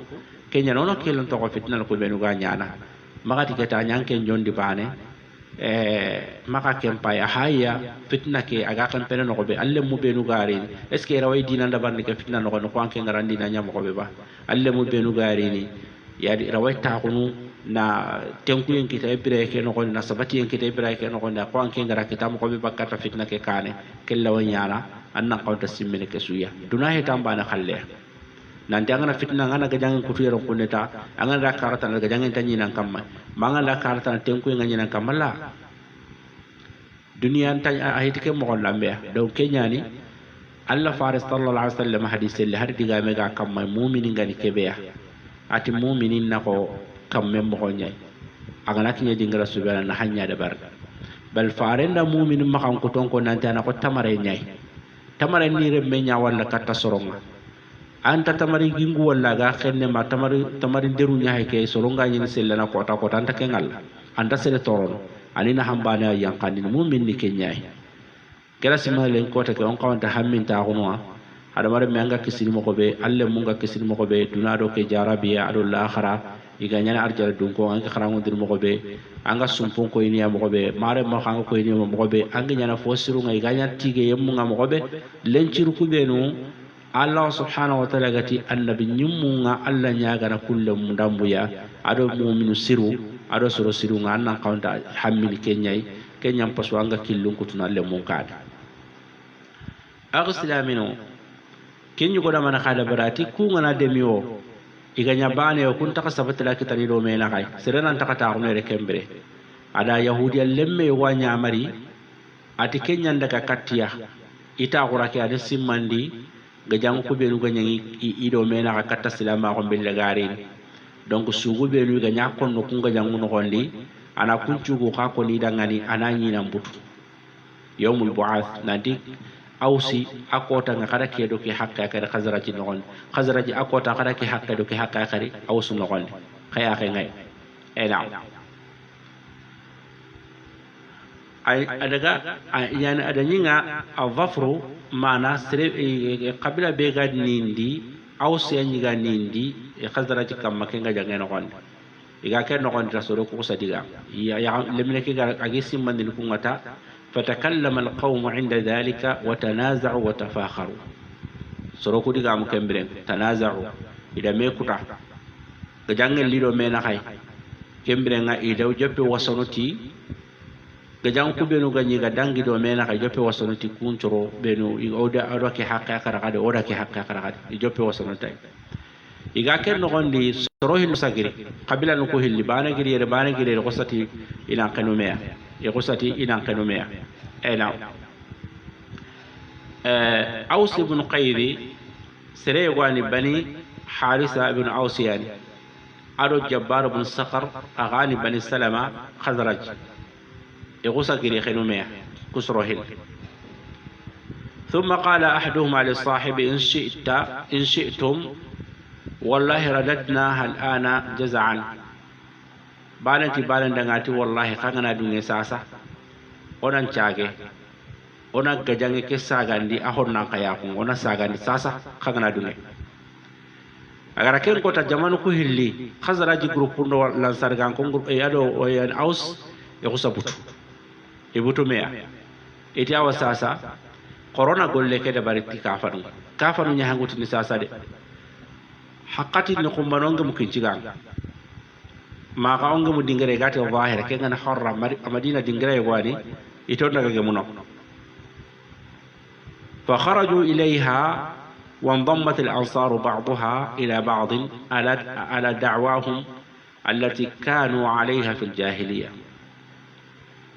kenya nono kelon to ko fitna ko benu ga nyana magati ke ta nyanke njondi bane maka kempa ya haya fitna ke aga kan pene no ko be alle mu benu gari est ce que rawai dina ndabar ni ke fitna no ko no anke ngarandi na nyam ko be ba alle mu benu gari ni ya rawai ta kunu na tenku yen kita ibire ke no na sabati yen kita ibire ke no na ko anke ngara kita mo ko be bakata fitna ke kane kella wanyana anna qawta simmene ke suya duna he tamba na khalle nan jangana fitna ngana ga jangan kutu yero kuneta angana da karata ga jangan tanyi nan kamma manga da karata tenku ngani nan kamala duniya tan ahiti ke mo lambe do kenyani Allah faris sallallahu alaihi wasallam hadith le har diga me ga kamma mu'minin ngani kebeya ati mu'minin nako kamme mo nyai agana kinya dingara subhana na hanya da bar bal farenda mu'min ma kan ko ton ko nan tana ko tamare nyai tamare ni re me nya wala katta soronga anta tamari gingu wala ga xenne ma tamari deru nya ke soronga ni sellana ko ta anta kengal anta sele toron ani na hambana yankani mu'min ni kenyai kala sima len ko ta ke on kawanta hammin ta gonwa hada mare me anga kisini mo ko be alle mu nga kisini mo ko be dunado ke jarabiya ado l'akhara iganyana arjara dun ko anga kharango dir mo ko be anga sumpon ko ini mo ko be mare ma khanga ko ini mo ko be anga nyana fosiru nga iganya tige yemu nga mo ko be lenciru ku be no Allah subhanahu wa ta'ala gati annabi nyummu nga alla nyaga na kullu mundambuya ado mu'minu siru ado soro siru nga nan kaunta hammini kenyam pasu anga killun kutuna le mun kada agslamino kenyu ko da mana khada barati ku ngana demio iganya bane o kun taka sabatala kitani do mena kai serenan taka ta ko mere kembre ada yahudiya lemme wanya mari ati kenyan daga kattiya ita qurake ade simmandi gajang ko benu ganyangi ido mena ka katta silama ko billa garin donc sugu benu ganya konno kun gajang no gondi ana kuncugo ka ko ni dangani anani nan butu yawmul bu'ath nadi awsi akota nga kada kedo ke hakka kada khazraji nogon khazraji akota kada ke hakka do ke hakka kari awsu nogon khaya khay ngay ela ay adaga yani adanyinga avafru mana sere qabila be gad nindi awsi anyiga nindi khazraji kam makenga jangen nogon iga ken nogon rasoro ko sadiga ya lemne ke ga agisi mandil ku ngata فتكلم القوم عند ذلك وتنازعوا وتفاخروا سروكو ديغا ام كمبرين تنازعوا اذا ميكوتا جانغل ليدو مينا خاي كمبرين ايدو جوبي وسنوتي جان كو بينو غاني غا دانغي دو مينا خاي جوبي وسنوتي كونترو بينو اودا اروكي حقا كرغاد اودا كي حقا كرغاد جوبي وسنوتي iga ken no gondi sorohi no sagiri qabila no ko hilli bana giri re bana giri re qosati ila qanumeya يقصتي إلى قنومية نعم أوس بن قيدي سريغوان بني حارثة بن أوس يعني أرو جبار بن صقر أغاني بني سلمة خزرج يقصة كري قنومية كسرهل ثم قال أحدهما للصاحب إن شئتم والله رددناها الآن جزعا balanti balandangati wallahi kangana dunge sasa onan caage ona gajange ke sagandi ahonna kaya ko ona sagandi sasa kangana dunge agara ken ko ta jamanu ko hilli khazraji groupe ndo lansar gan ko groupe yado o yan aus e ko sabutu e butu meya eti awa sasa corona golle ke de bariti kafanu nya hanguti ni sasa de haqqati ni ko manonga mukincigan ما قاونغ مو دينغري غاتي ظاهر كان حر مدينه دينغري غواني يتونا غمونو فخرجوا اليها وانضمت الانصار بعضها الى بعض على دعواهم التي كانوا عليها في الجاهليه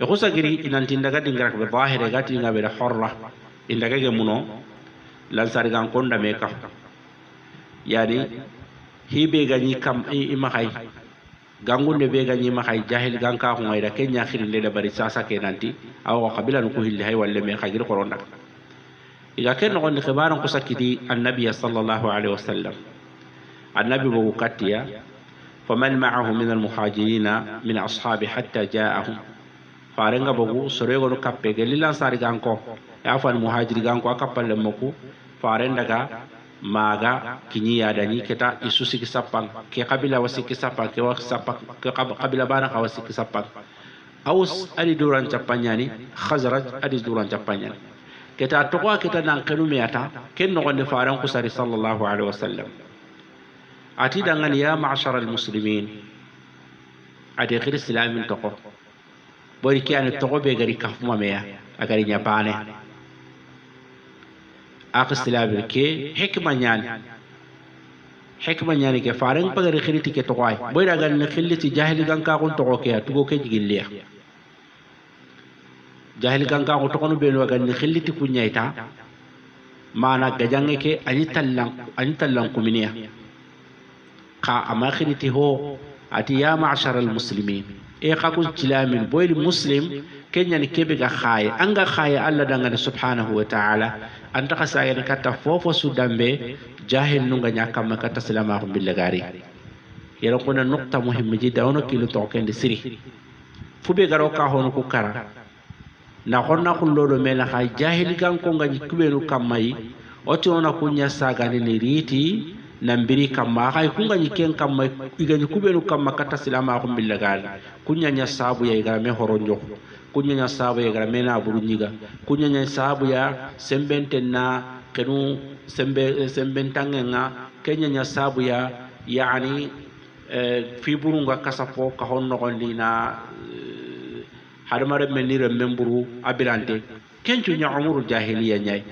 يخص غري ان انت ندغا دينغراك بظاهر غاتي غابي حره ان دغا غمونو لانصار غان كوندا ميكا يعني هيبي غني كم اي مخاي gangunde be ganyi ma hay jahil ganka ko ngayda kenya khirinde da bari sasa kenanti aw qabila ko hilli hay walle me khagir qoronda iga ken no khibaran ko sakiti annabi sallallahu alaihi wasallam annabi bo katiya faman ma'ahu min almuhajirin min ashabi hatta ja'ahum farenga bogu sorego no kappe gelilan sari ganko ya fan muhajiri ganko akapalle mako farenda ga maga kini yadani kita isu siki sapang ke kabila wasiki sapang ke wasapang ke kabila bana ka wasiki sapang aus adi duran capanyani khazraj adi duran capanyani kita tokwa kita nan kanu miata ken no gonde faran ko sari sallallahu alaihi wasallam ati dangan ya ma'shar al muslimin adi khir islamin toko bori kiane toko be gari kafuma meya agari nyapane aqistilabil ke hikma nyani ke faran pagari khiriti ke tokwai boy daga ne khilliti jahili ganka kon toko ke tugo ke jigilliya jahili ganka ko tokonu be no ga ne khilliti kunyaita mana gajange ke ani tallan kuminiya ka ama khiriti ho ati ya ma'shar al muslimin e khakul tilamin boy muslim kenya ni kebe ga khaye anga khaye alla danga subhanahu wa ta'ala anta khasaya ni kata fofo sudambe jahil nunga nyakam kata salama billahi gari yero kona nukta muhimmi jida ono kilo to kende siri fube garo ka hono ku kara na honna kullo do mena khay jahil gan ko ngani kubenu kamai otona kunya sagani ni riti nambiri kamma hay kunga nyiken kamma igani kubenu kamma kata silama ko billagal kunya nya sabu ya igame horonjo kunya nya sabu ya igame na burunyiga kunya nya sabu ya sembenten kenu sembentangenga kenya nya sabu ya yani fi burunga kasafo ka honno gondina hadamare menire memburu abirante kencu nya umuru jahiliya nyai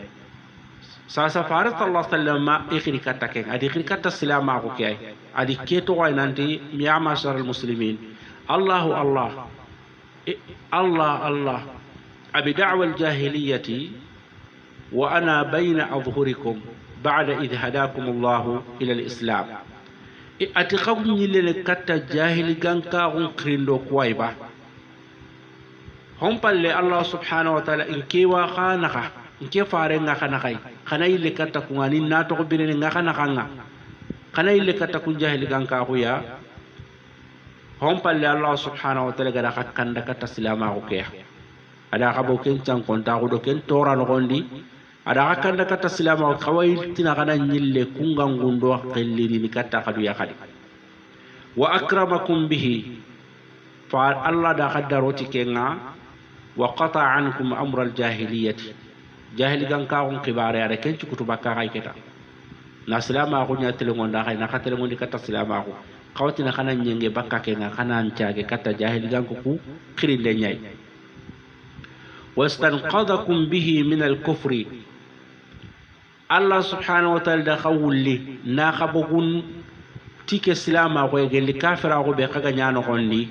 sasa farat Allah sallama ikhri katake adi ikhri katta silama ko kay adi keto way nanti ya mashar al muslimin Allah abi da'wa al jahiliyati wa ana bayna adhhurikum ba'da idh hadakum Allah ila al islam ati khawm nyilele katta jahili ganka on krindo ko way ba hon palle Allah subhanahu wa ta'ala in kewa khanaka nke fare nga kana kai kana ile kata ku ngani na to ko binene nga kana kanga kana ile kata ku jahili ganka ko ya hon palle Allah subhanahu wa ta'ala gara hakkanda kata silama ko ke ada ka bo ken tan konta ko do ken tora no gondi ada hakkanda kata silama ko kawai tina kana nyille kunga ngundo khelliri ni kata kadu ya khadi wa akramakum bihi fa Allah da khaddaroti kenga wa qata ankum amra al jahiliyati jahil ganka on kibare ara kenci kutuba ka kay keta na salama ko nya tele ngonda kay na khatele ngondi kata salama ko kawti na kana nyenge bakka ke nga kana antiage kata jahil ganko ku khirinde nyai wastanqadakum bihi min al kufri Allah subhanahu wa ta'ala da khawli na khabugun tike salama ko gelli kafira ko be kaga nyano gondi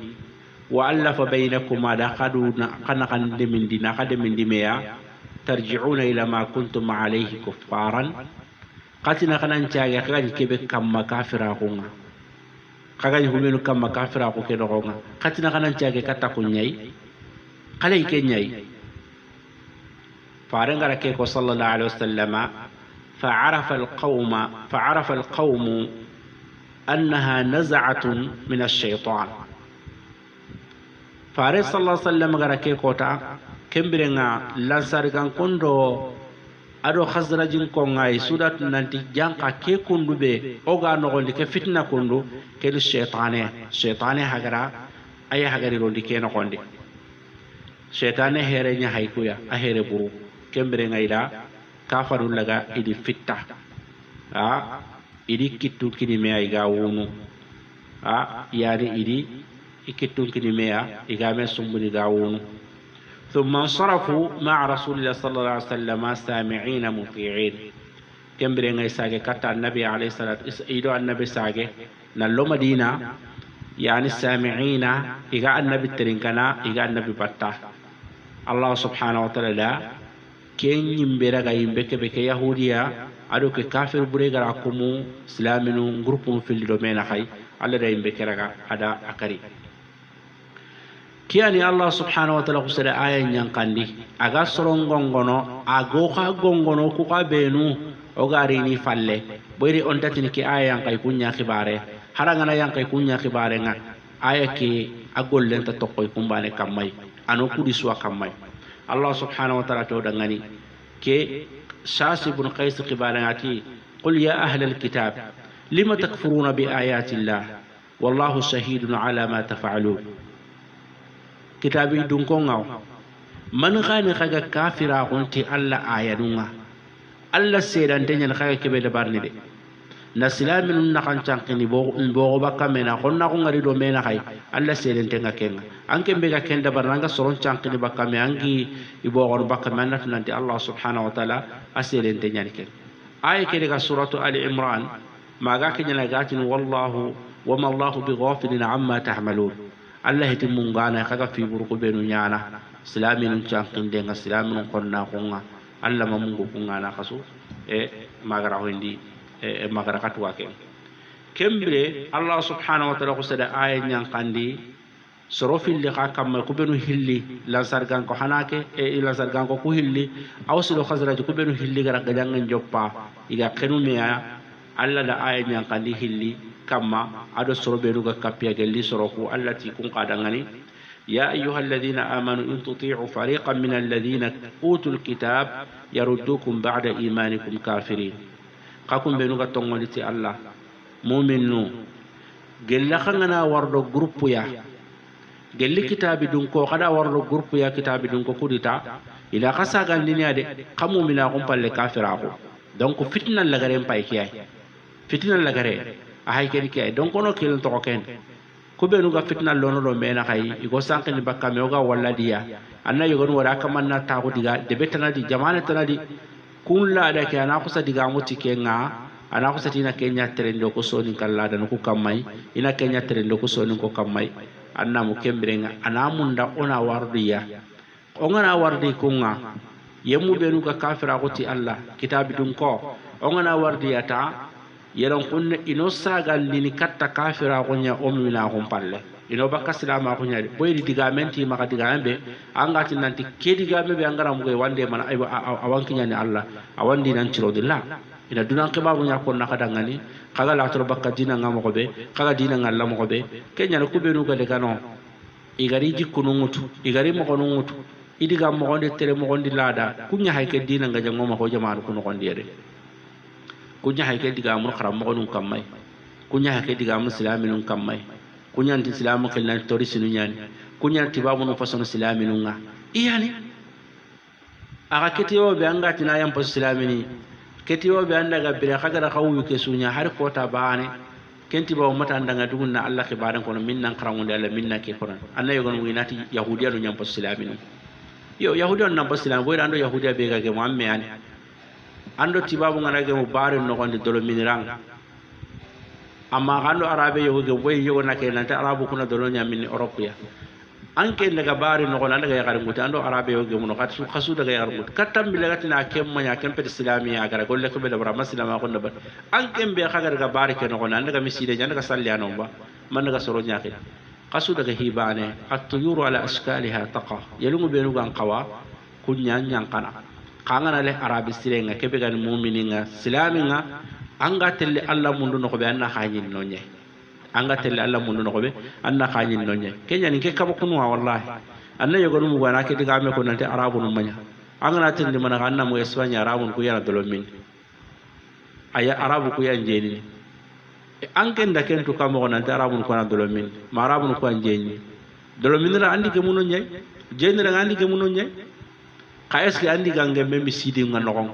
wa allafa bainakuma da khaduna kana kan demindi na khademindi meya ترجعون إلى ما كنتم عليه كفارا قاتنا خنان تاغي خغاني كيبه كم كافرا خونا خغاني همينو كم كافرا خو كيدو خونا قاتنا خنان تاغي كتا كو نياي خالي كي نياي فارنغرا كيكو صلى الله عليه وسلم فعرف القوم أنها نزعة من الشيطان فارس صلى الله عليه وسلم غرا كيكو تا kembirenga lansarigan kondo ado khazrajin ko ngay sudat nanti janka ke kundube oga no gondi ke fitna kundu ke shaytane hagara ay hagari rondi ke no gondi shaytane here nya haykuya a here buru kembirenga ida kafarul laga idi fitta idi kittu kini me ay ga wonu yari idi ikittu kini me ya igame sumbuni ga wonu ثم انصرفوا مع رسول الله صلى الله عليه وسلم سامعين مطيعين كم برين يساجي كتا النبي عليه الصلاة والسلام النبي ساجي نلو مدينة يعني سامعين إيجا النبي ترينكنا إيجا النبي بطا الله سبحانه وتعالى كين يمبرا يمبك بك يهوديا أدو كافر بريغا راكمو سلامنو غروبو في الدومين خاي الله دا يمبك رغا هذا أكري kiyani Allah subhanahu wa ta'ala kusada aya nyankandi aga sorongongono agoka gongono ku ka benu o gari ni falle boyri on tatini ki aya yankay kunya khibare harangana yankay kunya khibare nga aya ki agollen ta tokkoy kumbane kamay ano kudi suwa kamay Allah subhanahu wa ta'ala to dangani ke shasi ibn qais khibare ngati qul ya ahla alkitab lima takfuruna bi ayati Allah wallahu shahidun ala ma taf'alun kitabi dun ko ngaw man khani khaga kafira gonti alla ayanunga alla sedante nyen khaga kebe de barni de na silamin na kan chankini bo bakka mena khonna ko ngari do mena khay alla sedante nga kenga anke be ga kenda baranga soron chankini bakka me angi ibo gon bakka manat nanti Allah subhanahu wa ta'ala asedante nyen ken ay ke daga suratu ali imran maga kenyala gatin wallahu wama Allahu bighafilin amma ta'malun Allah hiti mungana kaga fi burku benu nyana silamin chankin denga silamin konna kunga Allah mamungu kunga na kasu magara hondi magara katwa kembre Allah subhanahu wa ta'ala kusada aya nyankandi sorofil li kam ko benu hilli la sargan ko hanake la sargan ko ku hilli awsido khazraj ko benu hilli gara gajangan joppa iga kenumeya Allah da aya nyankandi hilli kamma ado sorobe ruga kapia gelli soroku allati kun qadangani يا أيها الذين آمنوا إن تطيعوا فريقا من الذين أوتوا الكتاب يردوكم بعد إيمانكم كافرين قاكم بينوغا تونغولتي الله مؤمنون قل خنا وردو جروب يا قل كتاب دونكو خدا وردو جروب يا كتاب دونكو كوديتا إلى خسا غاندينيا دي خمو منا كوم بالي كافراكو دونك فتنه لغارين باي كياي فتنه لغاري اhay kedi kay donc ono kel to ken ko be nu ga fitna lono do mena kay igo sanke ni bakka me oga walla diya anna yogon wara kamanna ta ko diga de betana di jamana tanadi kun la da ke ana ko sa diga muti ke nga ana ko sa tina kenya terendo ko soni kala da ko kamai ina kenya terendo ko soni ko kamai anna mo kembrenga ana munda ona wardiya ongana wardi kunga yemu be nu ga kafira ko ti allah kitabi dun ko ongana wardiya ta yeron kunne ino sagal lini katta kafira ko nya omina ko palle ino bakka silama ko nya boy di digamenti maka digambe angati nanti ke digambe be angara mo wande man ay awanki nya ni allah awandi nan ciro dilla ina dunan ke babu nya ko nakada ngani kaga la to bakka dina ngamo ko be kaga dina ngalla mo ko be kenya ko be nu ga de kano igari jikunu ngutu igari mo ko ngutu idiga mo gonde tere mo gondi lada kunya hay ke dina nga jango ma ko jamaanu ko no gondi yede kunya hay ke diga mun kharam mo nun kamay kunya hay ke diga mun islaminun kamay kunya anti islamu ke lan tori sinu nyani kunya tibabu no fasono islaminun nga iyani aga ketiyo be anga tina yam pos islamini ketiyo be anda ga bire khaga da khawu ke sunya har ko ta baane kenti ba mata anda nga dugun na allah khibaran kono minnan kharamunde allah minna ke kono anna yogon mu inati yahudiya do nyam pos islamini yo yahudiya non pos islam boy ando yahudiya be ga ke mo amme ani ando tibabu ngana ge mo bare no gonde dolo minirang amma gando arabe yo ge boy yo na ke nanta arabu kuna dolo nya min europe ya anke daga bare no gonde daga yar nguta ando arabe yo ge mo no khasu daga yar nguta katam bi lagati na kem manya kem pe islamiya gara golle ko be da bara maslama ko nda anke be khaga daga bare ke no gonde daga miside nya daga salli anon ba man daga soro nya ke khasu daga hibane at-tuyuru ala ashkaliha taqa yelungu be no gan qawa kunya nyankana kangana le arabi sirenga kebe gan mu'mininga silaminga anga telle alla mundu no ko be anna khanyin nonye anga telle alla mundu no ko be anna khanyin nonye kenya ni ke kaba kunwa wallahi anna yogo mu gana ke diga me ko nante arabu no manya anga na tende mana anna mo espanya arabu ko yana dolo min aya arabu ko yan jeni anke ndaken to kamo nante arabu ko na dolo min ma arabu ko an jeni dolo min ra andi ke muno nyai jeni ra andi ke muno nyai kayes ke andi gange me misidi ngano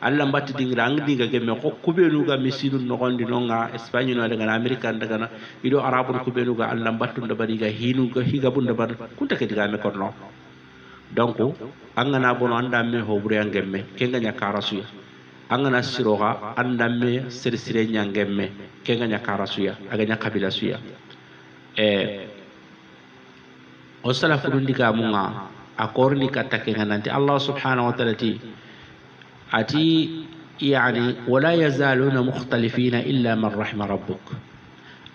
alla mbatti dingra angdi gange me ko kubenu ga misidu no gondi no nga Espagne no daga America daga na ido arabu kubenu ga alla mbattu da bari ga hinu ga higa bunda bar kunta ke diga me ko no donc angana bono anda me ho buri angemme kenga nya karasuya angana siroga anda me sirsire nyangemme kenga nya karasuya aga nya kabila suya o salafu ndika munga akorni katake nanti Allah subhanahu wa ta'ala ati yani wala yazaluna mukhtalifina illa man rahima rabbuk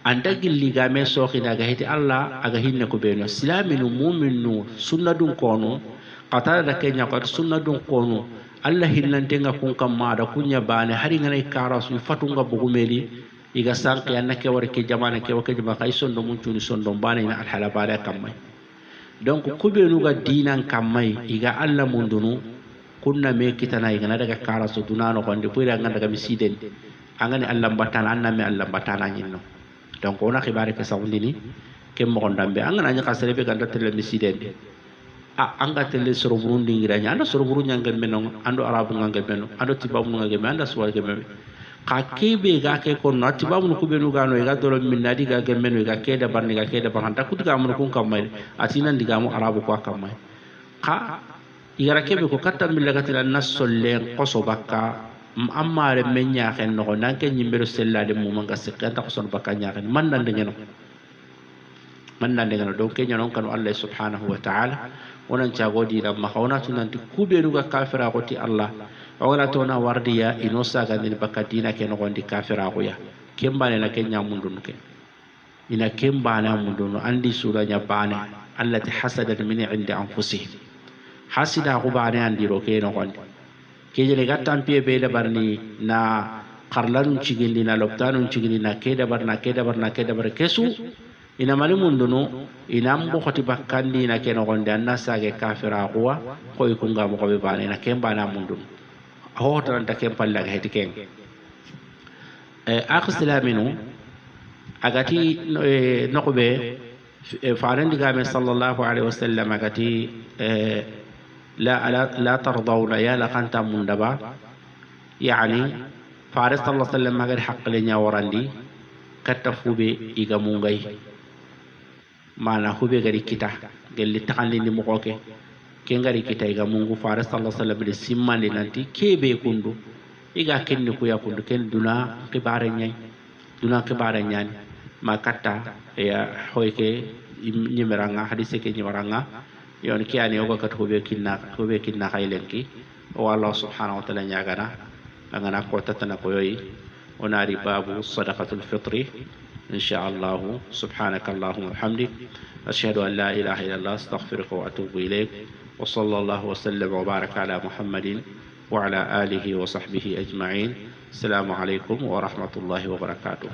anda gilli game sokhina ga hiti Allah aga hinne ko beno islaminu mu'minu sunnadun kono qatala da kenya ko sunnadun kono Allah hillante nga kun kam maada kunya bane hari ngane karasu fatunga bugumeli iga sanki annake warke jamana ke wake jama kay sondo mun tuni sondo bane na alhala bale kamay donc kubenu ga dinan kamai iga alla mundunu kunna me kitana iga na daga kara so dunano gonde pura nganda ga misiden angani alla batana anna me alla batana nyinno donc ona khibare ke sawndini ke mo ndambe angana nya kasere be ganda tele misiden anga tele soro burundi ngira nya anda soro burunya ngal menon ando arabu ngal menon ando tibabu ngal menon anda suwa ge ka kebe ga ke ko nati babu no kubenu ga no ga dolo min nadi ga gemenu ga keda barni ga keda ban ta kutu ga mun kun kamai atina ndiga mu arabu ko kamai ka igara kebe ko katta min laga tila nasolle qoso bakka amare menya ken no nan ken nyimbero sellade mu manga sekka ta qoso bakka nya ken man nan de ngeno donc ken non kan Allah subhanahu wa ta'ala onan chagodi ram ma khawna tunanti kubenu ga kafira ko ti Allah wala tona wardiya ino saga ni bakadina ke no gondi kafira ko ya kembane na kenya mundun ke ina kembane mundun andi sura nya bane allati hasadat min indi anfusihim hasida ko bane andi ro ke no gondi ke jele gattam piye be da barni na qarlanun cigindi na loptanun cigindi na ke da barna kesu ina mani mundunu ina mbo khoti bakkandi na ken gonde anna sage kafira quwa koy kunga mo be bana ina ken bana mundun ho tan ta ken palla heti ken akhsilaminu agati noqbe فعلن قام صلى الله عليه وسلم قتي لا ترضون يا لقنت من دبا يعني فارس صلى الله عليه وسلم قال حق لنا ورندي كتفوا بي إيغامونغاي ما نهو بي غري كتا قال لي تقلني مقوكي كين غري كتا إيغامونغو فارس صلى الله عليه وسلم لسيمان لنانتي كي بي كندو إيغا كن نكو يا كندو كن دونا كبارة نيان ما كتا يا هويكي نيمرانغا حديثي كي نيمرانغا يون كي اني اوغا كات خوبي كينا خايلنكي والله سبحانه وتعالى نياغانا انا كوتاتنا كوي وناري باب صدقة الفطر ان شاء الله سبحانك اللهم وبحمدك اشهد ان لا اله الا الله استغفرك واتوب اليك وصلى الله وسلم وبارك على محمد وعلى اله وصحبه اجمعين السلام عليكم ورحمة الله وبركاته